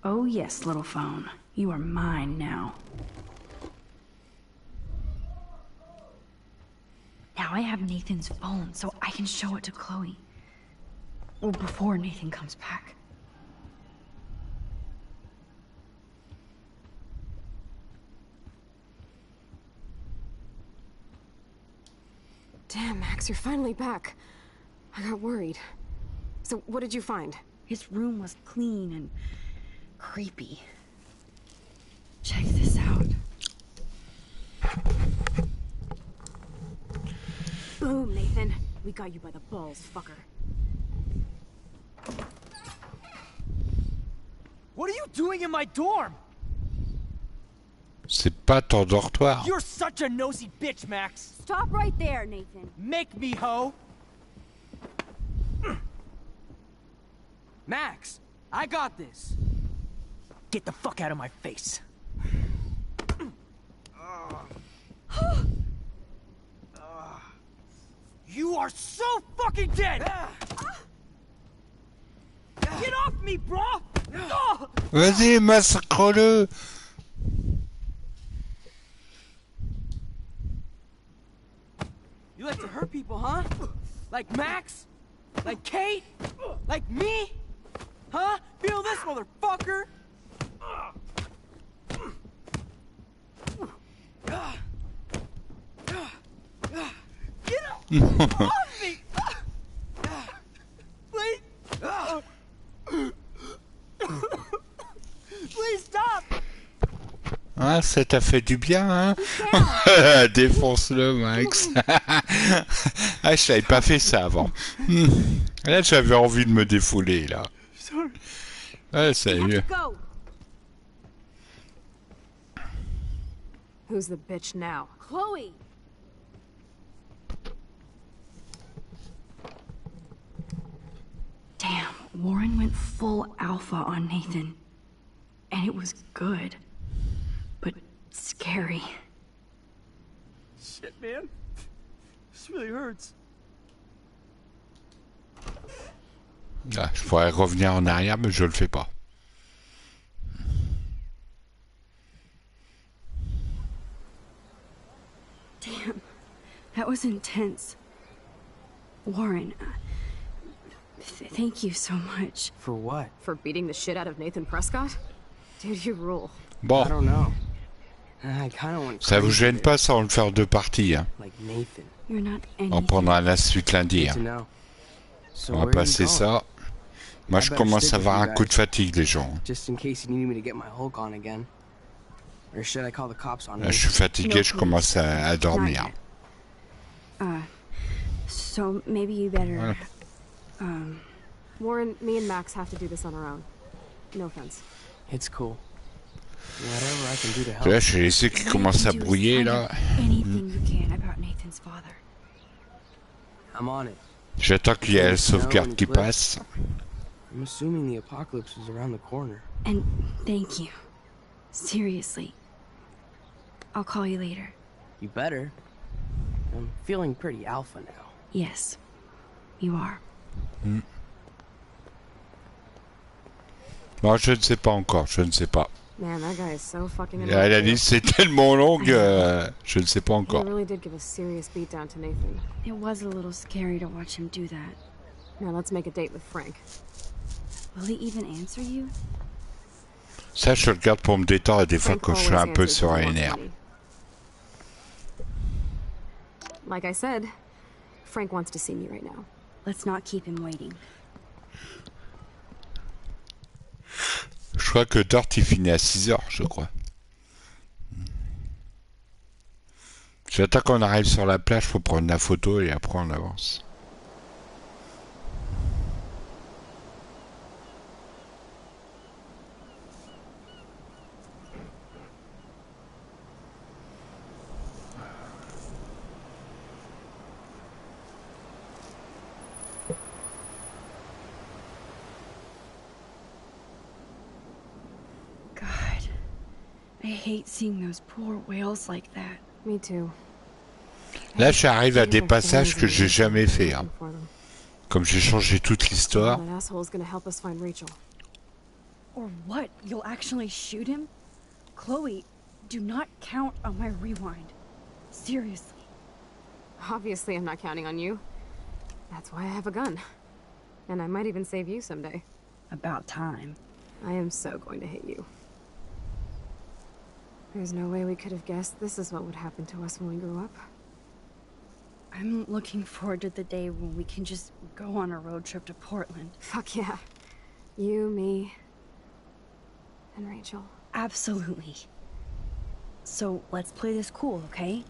Oh yes, little phone. You are mine now. Now I have Nathan's phone, so I can show it to Chloe. Well, before Nathan comes back. Damn, Max, you're finally back. I got worried. So, what did you find? His room was clean and creepy. Check this out. Boom, Nathan. We got you by the balls, fucker. What are you doing in my dorm? C'est pas ton dortoir. You're such a nosy bitch, Max. Stop right there, Nathan. Make me, ho. Max, I got this. Get the fuck out of my face. You are so fucking dead! Get off me, bro! Vas-y, massacre-le. You like to hurt people, huh? Like Max? Like Kate? Like me? Huh? Feel this, motherfucker? Get off me! Please! Please stop! Ah, ça t'a fait du bien, hein? Défonce-le, Max. Ah, je t'avais pas fait ça avant. Là, j'avais envie de me défouler, là. Ouais, sérieux. Who's the bitch now? Chloe! Damn, Warren went full alpha on Nathan. And it was good. But scary. Shit, man. This really hurts. Ah, je pourrais revenir en arrière, mais je le fais pas. Damn, that was intense. Warren, thank you so much. For what? For beating the shit out of Nathan Prescott? Dude, you rule. Bon. I don't know. I kind of want Ça vous gêne pas sans le faire deux parties, hein? like Nathan. You're not On anything. prendra la suite lundi, hein. So On va where are you passer going? ça. Moi, I je better commence stick à with avoir you un coup de guys. fatigue, les gens. Just in case you need me to get my Hulk on again. Or should I call the cops on Là, me? je suis fatigué, je commence à dormir. So maybe you better. Voilà. Warren, me and Max have to do this on our own. No offense. It's cool. Whatever I can do to help. Là, j'ai laissé qu'il commence à brouiller, là. Anything you can about Nathan's father. I'm on it. J'attends qu'il y ait la sauvegarde qui passe. I'm assuming the apocalypse is around the corner. And thank you. Seriously. I'll call you later. You better. I'm feeling pretty alpha now. Yes, you are. Bon, je ne sais pas encore, je ne sais pas. Man, that guy is so fucking Et la liste c'est tellement longue, je ne sais pas He encore. really did give a serious beatdown to Nathan. It was a little scary to watch him do that. Now let's make a date with Frank. Will he even answer you? Ça, je le garde pour me détendre des fois Frank quand je suis un always peu answers sur when he les wants nerfs. money. Like I said, Frank wants to see me right now. Let's not keep him waiting. Je crois que Dort il finit à 6h, je crois. J'attends qu'on arrive sur la plage pour prendre la photo et après on avance. God, I hate seeing those poor whales like that. Me too. Là, j'arrive à des passages que j'ai jamais fait. Hein. Comme j'ai changé toute l'histoire. Or what? You'll actually shoot him? Chloe, do not count on my rewind. Seriously. Obviously, I'm not counting on you. That's why I have a gun. And I might even save you someday. About time. I am so going to hit you. There's no way we could have guessed this is what would happen to us when we grew up. I'm looking forward to the day when we can just go on a road trip to Portland. Fuck yeah. You, me, and Rachel. Absolutely. So let's play this cool, okay?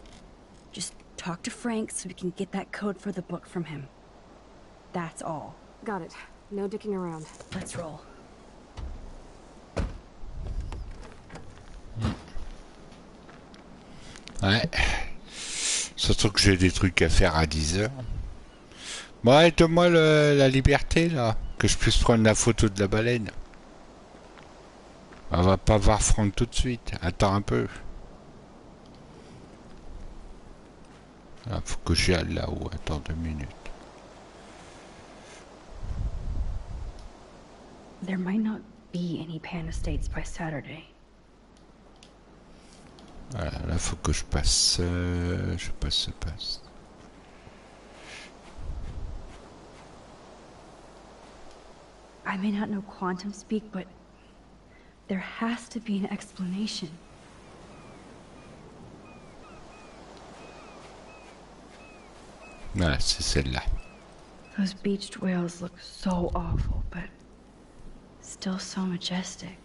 Just talk to Frank so we can get that code for the book from him. That's all. Got it. No dicking around. Let's roll. Ouais. Surtout que j'ai des trucs à faire à 10h. Bon, allez, donne-moi la liberté, là. Que je puisse prendre la photo de la baleine. On va pas voir Franck tout de suite. Attends un peu. Ah, faut que j'y aille là-haut. Attends 2 minutes. There might not be any Pan Estates by Saturday. Voilà, là faut que je passe. Je passe ce passe. I may not know quantum speak, but there has to be an explanation. Voilà, c'est celle-là. Those beached whales look so awful, but still so majestic.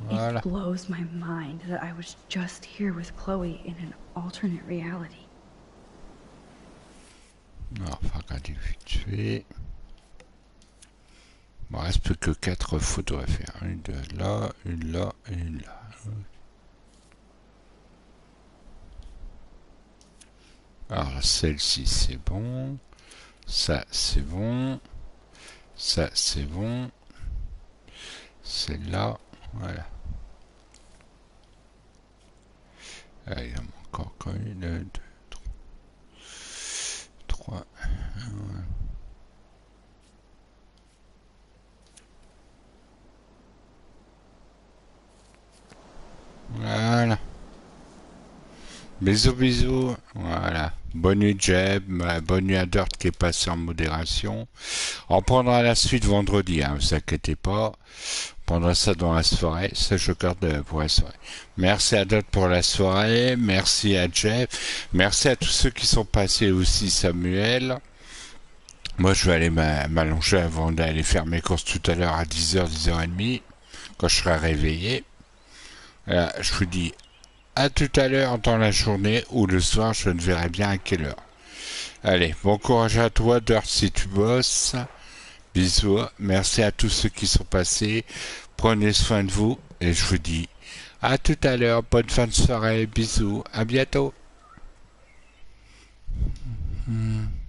Voilà. It blows my mind that I was just here with Chloe in an alternate reality. On va regarder vite fait. Bon, il reste plus que 4 photos à faire. Une de là, une là et une là. Alors celle-ci c'est bon. Ça c'est bon. Ça c'est bon. Celle-là, voilà. Ah, il y en a encore une, 2, 3. Voilà. Bisous, bisous. Voilà. Bonne nuit, Jeb. Bonne nuit à Dirt qui est passé en modération. On prendra la suite vendredi, hein, vous inquiétez pas. On prendra ça dans la soirée. Ça, je garde pour la soirée. Merci à Dirt pour la soirée. Merci à Jeb. Merci à tous ceux qui sont passés aussi, Samuel. Moi, je vais aller m'allonger avant d'aller faire mes courses tout à l'heure à 10h, 10h30, quand je serai réveillé. Voilà, je vous dis à tout à l'heure dans la journée ou le soir, je ne verrai bien à quelle heure. Allez, bon courage à toi, Dirt, si tu bosses. Bisous, merci à tous ceux qui sont passés. Prenez soin de vous et je vous dis à tout à l'heure. Bonne fin de soirée, bisous, à bientôt.